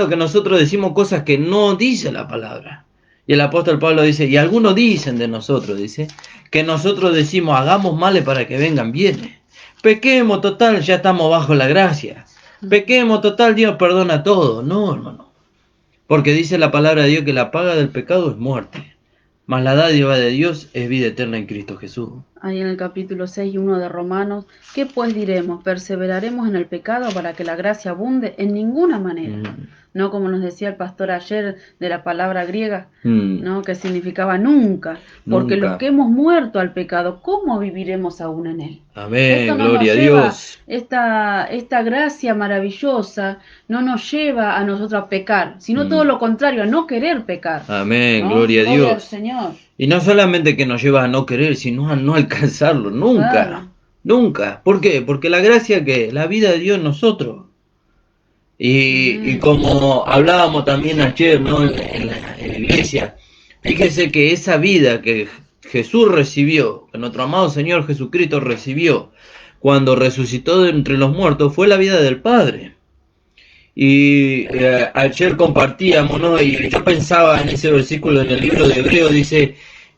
que nosotros decimos cosas que no dice la palabra. Y el apóstol Pablo dice, y algunos dicen de nosotros, dice, que nosotros decimos, hagamos males para que vengan bienes. Pequemos, total, ya estamos bajo la gracia. Pequemos, total, Dios perdona todo. No, hermano. Porque dice la palabra de Dios que la paga del pecado es muerte. Mas la dádiva de Dios es vida eterna en Cristo Jesús. ahí en el capítulo 6:1 de Romanos, ¿qué pues diremos? ¿Perseveraremos en el pecado para que la gracia abunde? En ninguna manera. No como nos decía el pastor ayer de la palabra griega, ¿no? Que significaba nunca. Porque los Nunca. que hemos muerto al pecado, ¿cómo viviremos aún en él? Esto Amén, no nos gloria a lleva, Dios. esta gracia maravillosa, no nos lleva a nosotros a pecar, sino todo lo contrario, a no querer pecar. Amén, ¿No? gloria a Gloria al Dios. Señor. Y no solamente que nos lleva a no querer, sino a no alcanzarlo, nunca, Claro. nunca. ¿Por qué? Porque la gracia que la vida de Dios en nosotros. Y como hablábamos también ayer, ¿no? En la iglesia, fíjese que esa vida que Jesús recibió, que nuestro amado Señor Jesucristo recibió cuando resucitó de entre los muertos, fue la vida del Padre. Y ayer compartíamos, ¿no? Y yo pensaba en ese versículo en el libro de Hebreo, dice,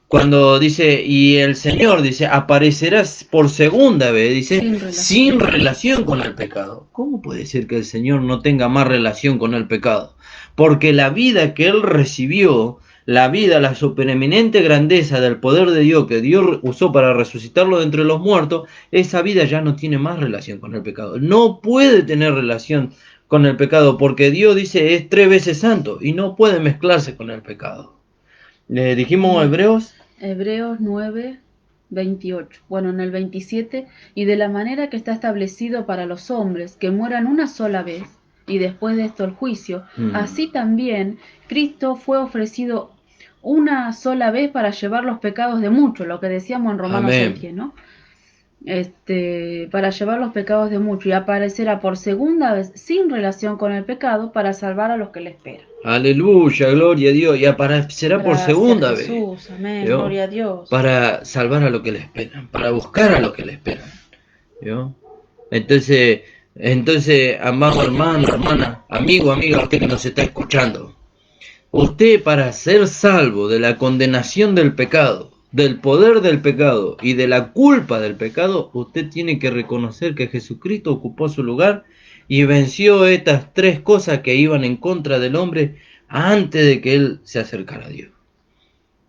cuando dice, y el Señor, dice, aparecerás por segunda vez, dice, sin relación con el pecado. ¿Cómo puede ser que el Señor no tenga más relación con el pecado? Porque la vida que Él recibió, la vida, la supereminente grandeza del poder de Dios que Dios usó para resucitarlo de entre los muertos, esa vida ya no tiene más relación con el pecado. No puede tener relación con el pecado, porque Dios dice es 3 veces santo y no puede mezclarse con el pecado. Dijimos Hebreos. Hebreos 9:28. Bueno, en el 27, y de la manera que está establecido para los hombres que mueran una sola vez, y después de esto el juicio, así también Cristo fue ofrecido una sola vez para llevar los pecados de muchos, lo que decíamos en Romanos 6:10, ¿no? Para llevar los pecados de muchos y aparecerá por segunda vez sin relación con el pecado para salvar a los que le esperan. Aleluya, gloria a Dios. Y aparecerá por segunda Jesús, vez. amén, ¿Yo? Gloria a Dios. Para salvar a los que le esperan, para buscar a los que le esperan. ¿Yo? Entonces, amado hermano, hermana, amigo, amiga, usted que nos está escuchando, usted para ser salvo de la condenación del pecado, del poder del pecado y de la culpa del pecado, usted tiene que reconocer que Jesucristo ocupó su lugar y venció estas 3 cosas que iban en contra del hombre antes de que él se acercara a Dios.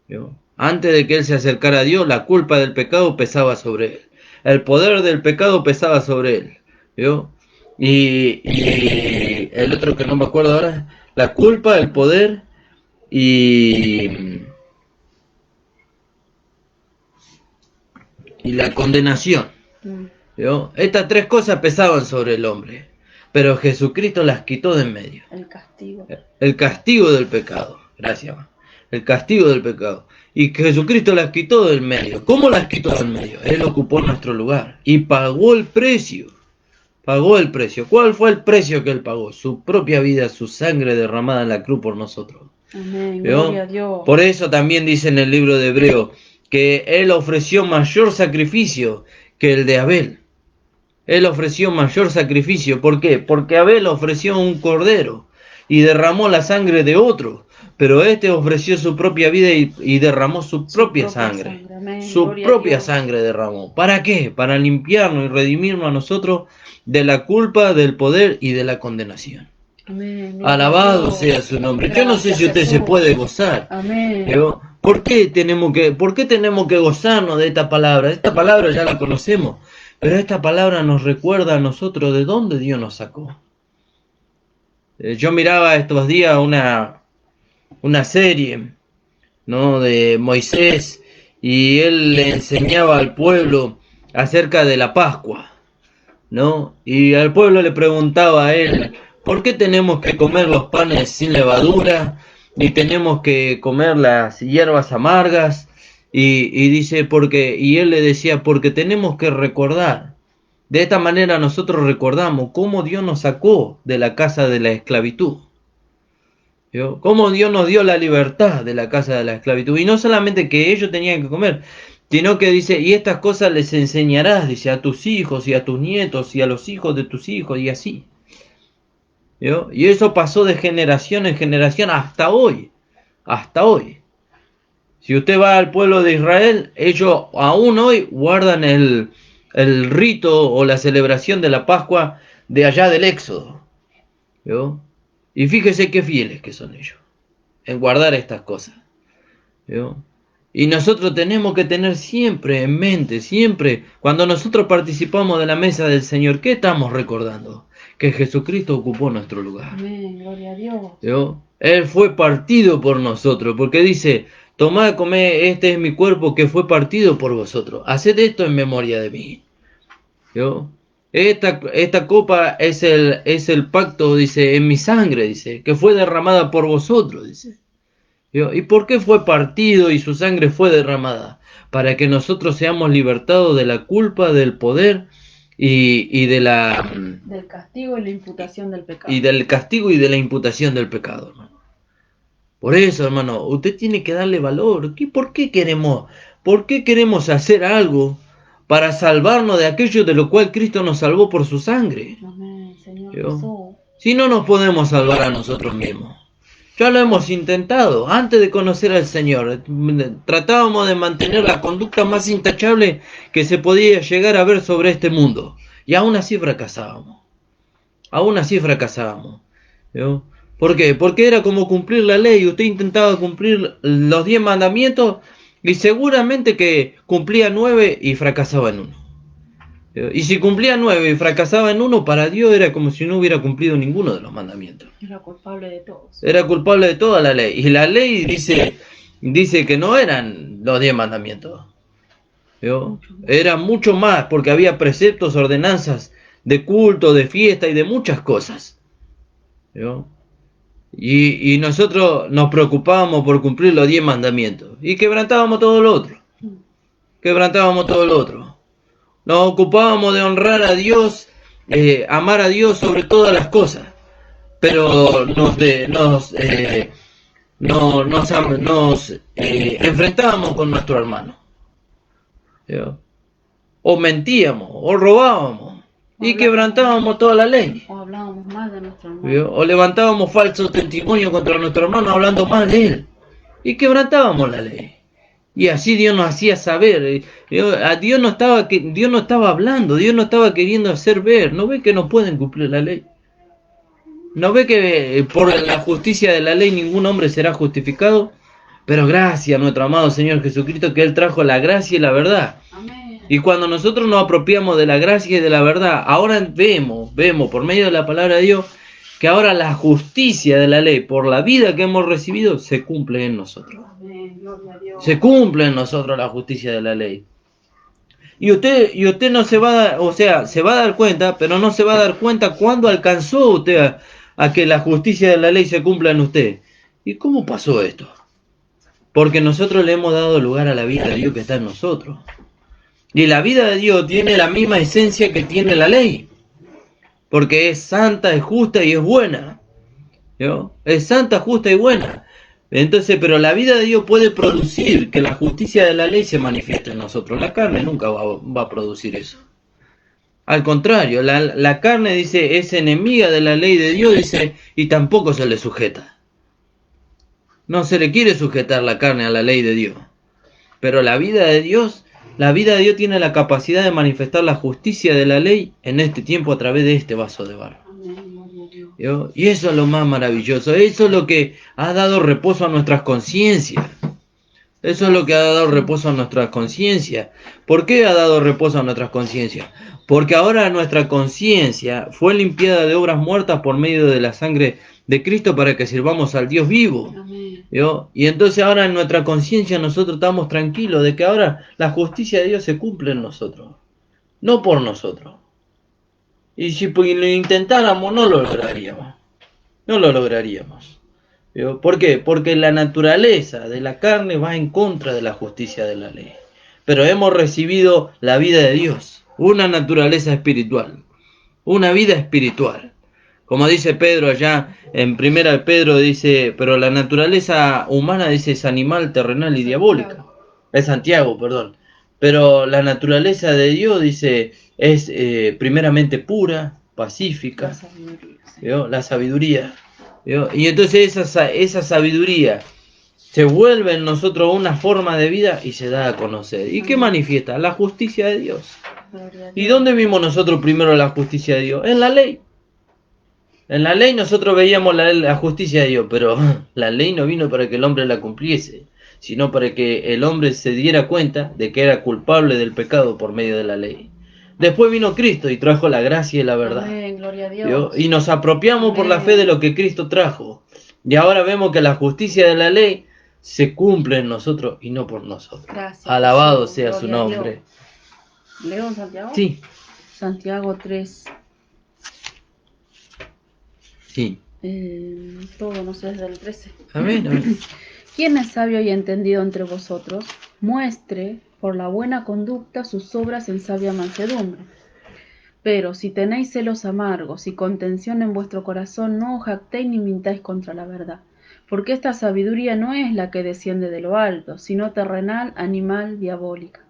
¿Vio? Antes de que él se acercara a Dios, la culpa del pecado pesaba sobre él. El poder del pecado pesaba sobre él. ¿Vio? Y el otro que no me acuerdo ahora, la culpa, el poder y la condenación. ¿Vio? Estas 3 cosas pesaban sobre el hombre, pero Jesucristo las quitó de en medio. El castigo. El castigo del pecado. Gracias. El castigo del pecado. Y Jesucristo las quitó del medio. ¿Cómo las quitó del medio? Él ocupó nuestro lugar y pagó el precio. Pagó el precio. ¿Cuál fue el precio que él pagó? Su propia vida, su sangre derramada en la cruz por nosotros. Amén, gloria a Dios. Por eso también dice en el libro de Hebreo que él ofreció mayor sacrificio que el de Abel. Él ofreció mayor sacrificio. ¿Por qué? Porque Abel ofreció un cordero y derramó la sangre de otro. Pero este ofreció su propia vida y derramó su propia sangre. Su propia sangre derramó. ¿Para qué? Para limpiarnos y redimirnos a nosotros de la culpa, del poder y de la condenación. Amén, alabado sea su nombre. Gracias, yo no sé si usted Jesús se puede gozar. Amén. Pero, ¿por qué tenemos que gozarnos de esta palabra? Esta palabra ya la conocemos, pero esta palabra nos recuerda a nosotros de dónde Dios nos sacó. Yo miraba estos días una serie, ¿no?, de Moisés, y él le enseñaba al pueblo acerca de la Pascua, ¿no? Y al pueblo le preguntaba a él, ¿por qué tenemos que comer los panes sin levadura? Y tenemos que comer las hierbas amargas. Y dice, y él le decía, porque tenemos que recordar. De esta manera nosotros recordamos cómo Dios nos sacó de la casa de la esclavitud. ¿Vio? Cómo Dios nos dio la libertad de la casa de la esclavitud. Y no solamente que ellos tenían que comer, sino que dice, y estas cosas les enseñarás, dice, a tus hijos y a tus nietos y a los hijos de tus hijos y así. ¿Vio? Y eso pasó de generación en generación hasta hoy. Hasta hoy. Si usted va al pueblo de Israel, ellos aún hoy guardan el rito o la celebración de la Pascua de allá del Éxodo. ¿Vio? Y fíjese qué fieles que son ellos en guardar estas cosas. ¿Vio? Y nosotros tenemos que tener siempre en mente, siempre, cuando nosotros participamos de la mesa del Señor, ¿qué estamos recordando? Que Jesucristo ocupó nuestro lugar. Amén, gloria a Dios. ¿Yo? Él fue partido por nosotros, porque dice, tomad, comed, este es mi cuerpo que fue partido por vosotros. Haced esto en memoria de mí. ¿Yo? Esta copa es el pacto, dice, en mi sangre, dice, que fue derramada por vosotros, dice. ¿Yo? ¿Y por qué fue partido y su sangre fue derramada? Para que nosotros seamos libertados de la culpa, del poder y de la... Del castigo y la imputación del pecado. Y del castigo y de la imputación del pecado, hermano. Por eso, hermano, usted tiene que darle valor. ¿Por qué queremos hacer algo para salvarnos de aquello de lo cual Cristo nos salvó por su sangre? Amén, Señor ¿Yo? Jesús. Si no nos podemos salvar a nosotros mismos. Ya lo hemos intentado. Antes de conocer al Señor, tratábamos de mantener la conducta más intachable que se podía llegar a ver sobre este mundo. Y aún así fracasábamos. Aún así fracasábamos. ¿Yo? ¿Por qué? Porque era como cumplir la ley. Usted intentaba cumplir los 10 mandamientos y seguramente que cumplía 9 y fracasaba en uno. Y si cumplía 9 y fracasaba en uno, para Dios era como si no hubiera cumplido ninguno de los mandamientos. Era culpable de todos. Era culpable de toda la ley. Y la ley dice que no eran los 10 mandamientos. ¿Yo? Era mucho más, porque había preceptos, ordenanzas de culto, de fiesta y de muchas cosas. ¿Yo? Y nosotros nos preocupábamos por cumplir los 10 mandamientos. Y quebrantábamos todo lo otro. Quebrantábamos todo lo otro. Nos ocupábamos de honrar a Dios, amar a Dios sobre todas las cosas. Pero nos enfrentábamos con nuestro hermano. ¿Sí? O mentíamos, o robábamos. Y quebrantábamos toda la ley. O hablábamos mal de nuestro hermano. ¿Sí? O levantábamos falsos testimonios contra nuestro hermano hablando mal de él. Y quebrantábamos la ley. Y así Dios nos hacía saber. A Dios no estaba hablando, Dios no estaba queriendo hacer ver. ¿No ve que no pueden cumplir la ley? ¿No ve que por la justicia de la ley ningún hombre será justificado? Pero gracias a nuestro amado Señor Jesucristo, que Él trajo la gracia y la verdad. Amén. Y cuando nosotros nos apropiamos de la gracia y de la verdad, ahora vemos por medio de la palabra de Dios, que ahora la justicia de la ley, por la vida que hemos recibido, se cumple en nosotros. Amén. Gloria a Dios. Se cumple en nosotros la justicia de la ley. Y usted no se va a dar, o sea, se va a dar cuenta, pero no se va a dar cuenta cuándo alcanzó usted a que la justicia de la ley se cumpla en usted. ¿Y cómo pasó esto? Porque nosotros le hemos dado lugar a la vida de Dios que está en nosotros. Y la vida de Dios tiene la misma esencia que tiene la ley. Porque es santa, es justa y es buena. ¿No? Es santa, justa y buena. Entonces, pero la vida de Dios puede producir que la justicia de la ley se manifieste en nosotros. La carne nunca va a producir eso. Al contrario, la carne, dice, es enemiga de la ley de Dios, dice, y tampoco se le sujeta. No se le quiere sujetar la carne a la ley de Dios. Pero la vida de Dios tiene la capacidad de manifestar la justicia de la ley en este tiempo a través de este vaso de barro. ¿Yo? Y eso es lo más maravilloso. Eso es lo que ha dado reposo a nuestras conciencias. Eso es lo que ha dado reposo a nuestras conciencias. ¿Por qué ha dado reposo a nuestras conciencias? Porque ahora nuestra conciencia fue limpiada de obras muertas por medio de la sangre de Cristo para que sirvamos al Dios vivo. ¿Yo? Y entonces ahora en nuestra conciencia nosotros estamos tranquilos de que ahora la justicia de Dios se cumple en nosotros. No por nosotros. Y si lo intentáramos no lo lograríamos. No lo lograríamos. ¿Por qué? Porque la naturaleza de la carne va en contra de la justicia de la ley. Pero hemos recibido la vida de Dios, una naturaleza espiritual, una vida espiritual. Como dice Pedro allá en 1 Pedro, dice, pero la naturaleza humana, dice, es animal, terrenal y diabólica. Es Santiago, perdón. Pero la naturaleza de Dios, dice, es primeramente pura, pacífica, la sabiduría. Y entonces esa sabiduría se vuelve en nosotros una forma de vida y se da a conocer. ¿Y qué manifiesta? La justicia de Dios. ¿Y dónde vimos nosotros primero la justicia de Dios? En la ley. En la ley nosotros veíamos la justicia de Dios, pero la ley no vino para que el hombre la cumpliese, sino para que el hombre se diera cuenta de que era culpable del pecado por medio de la ley. Después vino Cristo y trajo la gracia y la verdad. Amén, gloria a ¿Vio? Dios. Y nos apropiamos por la fe de lo que Cristo trajo. Y ahora vemos que la justicia de la ley se cumple en nosotros y no por nosotros. Gracias, Alabado Jesús, sea su gloria a Dios. nombre. ¿Leo en Santiago? Sí, Santiago 3. sí. Todo, no sé, desde el 13. Amén, amén. ¿Quién es sabio y entendido entre vosotros? Muestre por la buena conducta sus obras en sabia mansedumbre. Pero si tenéis celos amargos y contención en vuestro corazón, no os jactéis ni mintáis contra la verdad. Porque esta sabiduría no es la que desciende de lo alto, sino terrenal, animal, diabólica.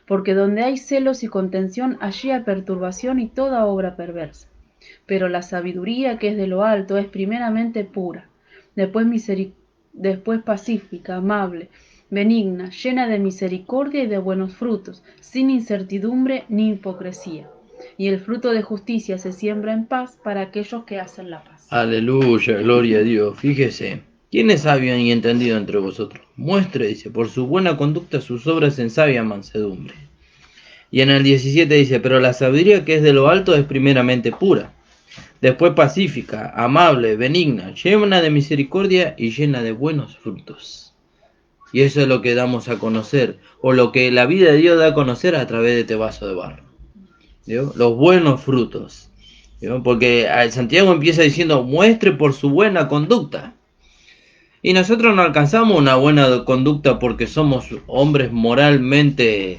Porque donde hay celos y contención, allí hay perturbación y toda obra perversa. Pero la sabiduría que es de lo alto es primeramente pura, después pacífica, amable, benigna, llena de misericordia y de buenos frutos, sin incertidumbre ni hipocresía. Y el fruto de justicia se siembra en paz para aquellos que hacen la paz. Aleluya, gloria a Dios. Fíjese, ¿quién es sabio y entendido entre vosotros? Muestre, dice, por su buena conducta sus obras en sabia mansedumbre. Y en el 17 dice, pero la sabiduría que es de lo alto es primeramente pura, después pacífica, amable, benigna, llena de misericordia y llena de buenos frutos. Y eso es lo que damos a conocer, o lo que la vida de Dios da a conocer a través de este vaso de barro. ¿Vio? Los buenos frutos. ¿Vio? Porque Santiago empieza diciendo, muestre por su buena conducta. Y nosotros no alcanzamos una buena conducta porque somos hombres moralmente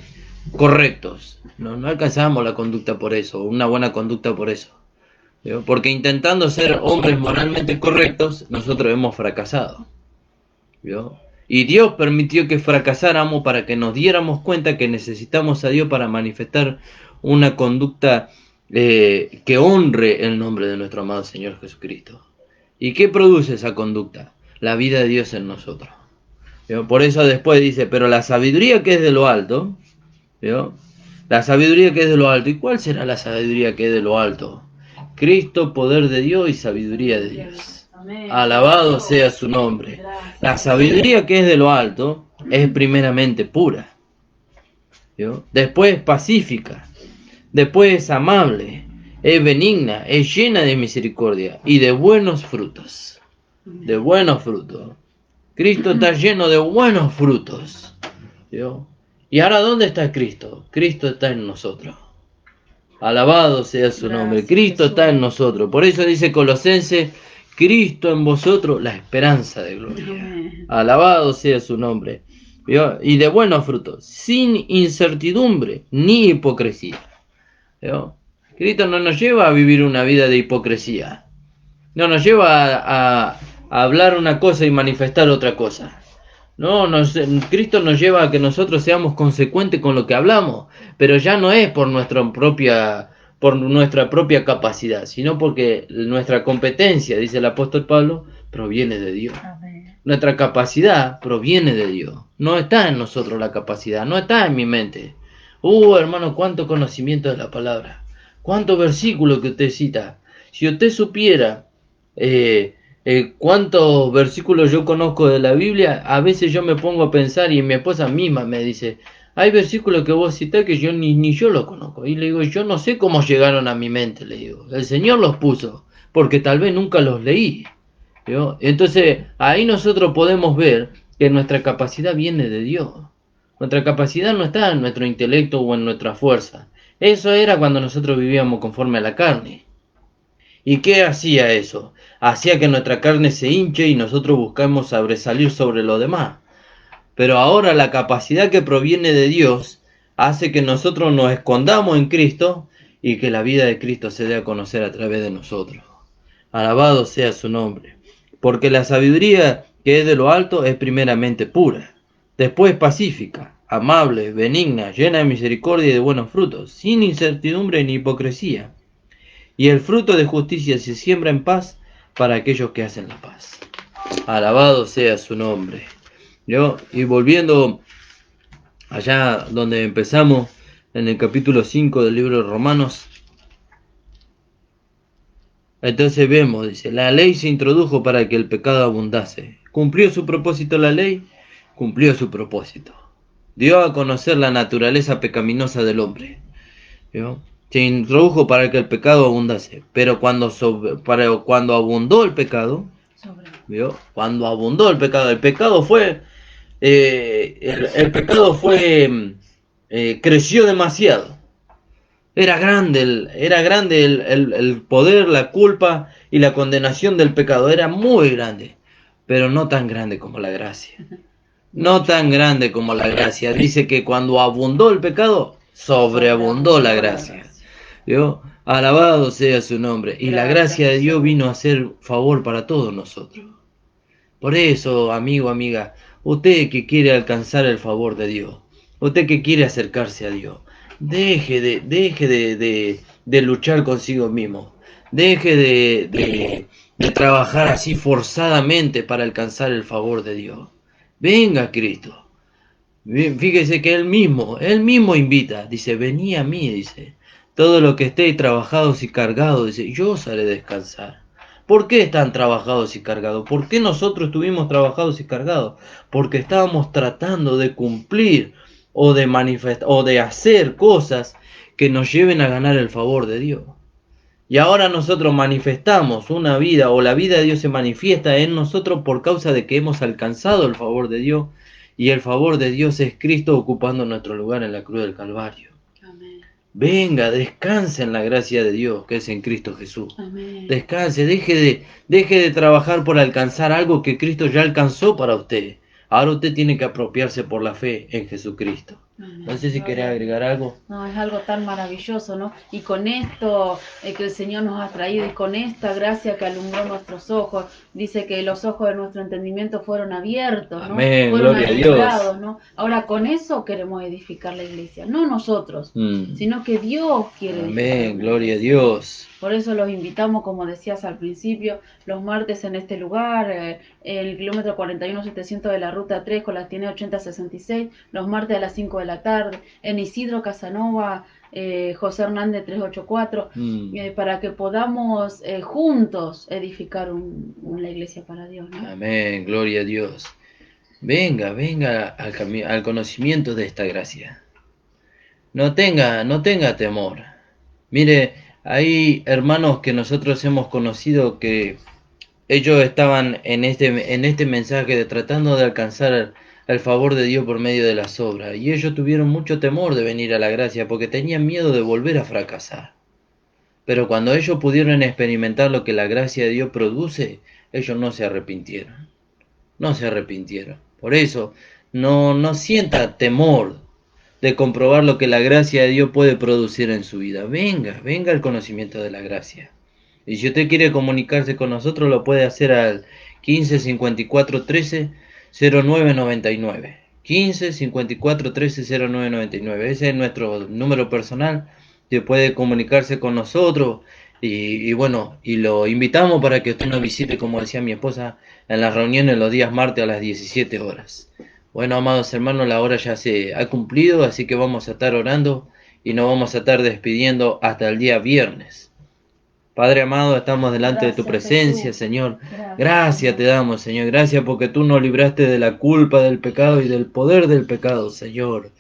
correctos. No alcanzamos la conducta por eso, una buena conducta por eso. ¿Vio? Porque intentando ser hombres moralmente correctos, nosotros hemos fracasado. ¿Vio? Y Dios permitió que fracasáramos para que nos diéramos cuenta que necesitamos a Dios para manifestar una conducta que honre el nombre de nuestro amado Señor Jesucristo. ¿Y qué produce esa conducta? La vida de Dios en nosotros. ¿Vio? Por eso después dice, pero la sabiduría que es de lo alto, ¿vio? La sabiduría que es de lo alto. ¿Y cuál será la sabiduría que es de lo alto? Cristo, poder de Dios y sabiduría de Dios. Amén. Alabado sea su nombre. La sabiduría que es de lo alto es primeramente pura. ¿Vio? Después es pacífica. Después es amable. Es benigna. Es llena de misericordia y de buenos frutos. De buenos frutos. Cristo está lleno de buenos frutos. ¿Vio? ¿Y ahora dónde está Cristo? Cristo está en nosotros. Alabado sea su nombre. Gracias, Cristo Jesús. está en nosotros. Por eso dice Colosenses, Cristo en vosotros, la esperanza de gloria. Amén. Alabado sea su nombre. ¿Vio? Y de buenos frutos, sin incertidumbre ni hipocresía. ¿Vio? Cristo no nos lleva a vivir una vida de hipocresía. No nos lleva a hablar una cosa y manifestar otra cosa. No, Cristo nos lleva a que nosotros seamos consecuentes con lo que hablamos, pero ya no es por nuestra propia capacidad, sino porque nuestra competencia, dice el apóstol Pablo, proviene de Dios. Amén. Nuestra capacidad proviene de Dios. No está en nosotros la capacidad, no está en mi mente. Hermano, cuánto conocimiento de la palabra. Cuántos versículos que usted cita. Si usted supiera cuántos versículos yo conozco de la Biblia, a veces yo me pongo a pensar y mi esposa misma me dice, hay versículos que vos citás que yo ni yo los conozco. Y le digo, yo no sé cómo llegaron a mi mente, le digo. El Señor los puso, porque tal vez nunca los leí. ¿Vio? Entonces, ahí nosotros podemos ver que nuestra capacidad viene de Dios. Nuestra capacidad no está en nuestro intelecto o en nuestra fuerza. Eso era cuando nosotros vivíamos conforme a la carne. ¿Y qué hacía eso? Hacía que nuestra carne se hinche y nosotros buscamos sobresalir sobre lo demás. Pero ahora la capacidad que proviene de Dios hace que nosotros nos escondamos en Cristo y que la vida de Cristo se dé a conocer a través de nosotros. Alabado sea su nombre. Porque la sabiduría que es de lo alto es primeramente pura, después pacífica, amable, benigna, llena de misericordia y de buenos frutos, sin incertidumbre ni hipocresía. Y el fruto de justicia se siembra en paz para aquellos que hacen la paz. Alabado sea su nombre. Y volviendo allá donde empezamos, en el capítulo 5 del libro de Romanos, entonces vemos, dice, la ley se introdujo para que el pecado abundase. ¿Cumplió su propósito la ley? cumplió su propósito. Dio a conocer la naturaleza pecaminosa del hombre. ¿Vio? Se introdujo para que el pecado abundase, pero cuando abundó el pecado, ¿vio? Cuando abundó el pecado fue, el pecado fue, creció demasiado. Era grande el poder, la culpa y la condenación del pecado. Era muy grande, pero no tan grande como la gracia. No tan grande como la gracia. Dice que cuando abundó el pecado, sobreabundó la gracia. ¿Vio? Alabado sea su nombre. Y la gracia de Dios vino a ser favor para todos nosotros. Por eso, amigo, amiga, usted que quiere alcanzar el favor de Dios, usted que quiere acercarse a Dios, deje de luchar consigo mismo. Deje de trabajar así forzadamente para alcanzar el favor de Dios. Venga Cristo. Fíjese que Él mismo invita. Dice, vení a mí, dice. Todo lo que estéis trabajados y cargados, dice, yo os haré descansar. ¿Por qué están trabajados y cargados? ¿Por qué nosotros estuvimos trabajados y cargados? Porque estábamos tratando de cumplir o de manifestar o de hacer cosas que nos lleven a ganar el favor de Dios. Y ahora nosotros manifestamos una vida, o la vida de Dios se manifiesta en nosotros por causa de que hemos alcanzado el favor de Dios, y el favor de Dios es Cristo ocupando nuestro lugar en la cruz del Calvario. Amén. Venga, descanse en la gracia de Dios que es en Cristo Jesús. Amén. Descanse, deje de trabajar por alcanzar algo que Cristo ya alcanzó para usted. Ahora usted tiene que apropiarse por la fe en Jesucristo. No sé si querés agregar algo. No, es algo tan maravilloso, ¿no? Y con esto que el Señor nos ha traído y con esta gracia que alumbró nuestros ojos, dice que los ojos de nuestro entendimiento fueron abiertos, ¿no? Amén, fueron gloria a Dios. ¿no? Ahora con eso queremos edificar la iglesia, no nosotros, sino que Dios quiere edificar. Amén, gloria a Dios. Por eso los invitamos, como decías al principio, los martes en este lugar, el kilómetro 41.700 de la ruta 3 con la tiene 8066, los martes a las 5 de la tarde, en Isidro Casanova, José Hernández 384, para que podamos juntos edificar una iglesia para Dios, ¿no? Amén, gloria a Dios. Venga al conocimiento de esta gracia. No tenga temor. Mire, hay hermanos que nosotros hemos conocido que ellos estaban en este mensaje de tratando de alcanzar el favor de Dios por medio de las obras. Y ellos tuvieron mucho temor de venir a la gracia porque tenían miedo de volver a fracasar. Pero cuando ellos pudieron experimentar lo que la gracia de Dios produce, ellos no se arrepintieron. No se arrepintieron. Por eso, no sienta temor de comprobar lo que la gracia de Dios puede producir en su vida. Venga al conocimiento de la gracia. Y si usted quiere comunicarse con nosotros, lo puede hacer al 15 54 13 09 99. 15 54 13 09 99. Ese es nuestro número personal. Usted puede comunicarse con nosotros. Y bueno, y lo invitamos para que usted nos visite, como decía mi esposa, en las reuniones los días martes a las 17 horas. Bueno, amados hermanos, la hora ya se ha cumplido, así que vamos a estar orando y nos vamos a estar despidiendo hasta el día viernes. Padre amado, estamos delante de tu presencia, Señor. Gracias te damos, Señor. Gracias porque tú nos libraste de la culpa del pecado y del poder del pecado, Señor.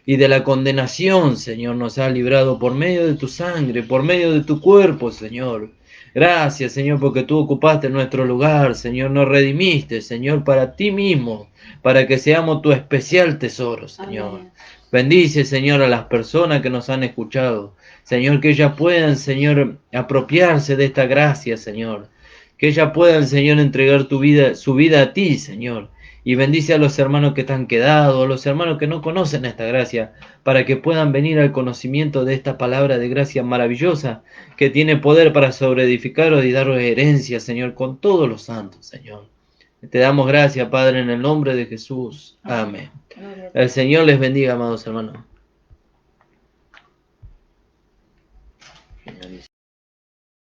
Y de la condenación, Señor, nos has librado por medio de tu sangre, por medio de tu cuerpo, Señor. Gracias, Señor, porque tú ocupaste nuestro lugar, Señor. Nos redimiste, Señor, para ti mismo, para que seamos tu especial tesoro, Señor. Amén. Bendice, Señor, a las personas que nos han escuchado. Señor, que ellas puedan, Señor, apropiarse de esta gracia, Señor. Que ellas puedan, Señor, entregar su vida a ti, Señor. Y bendice a los hermanos que están quedados, a los hermanos que no conocen esta gracia, para que puedan venir al conocimiento de esta palabra de gracia maravillosa, que tiene poder para sobreedificaros y daros herencia, Señor, con todos los santos, Señor. Te damos gracias, Padre, en el nombre de Jesús. Amén. El Señor les bendiga, amados hermanos.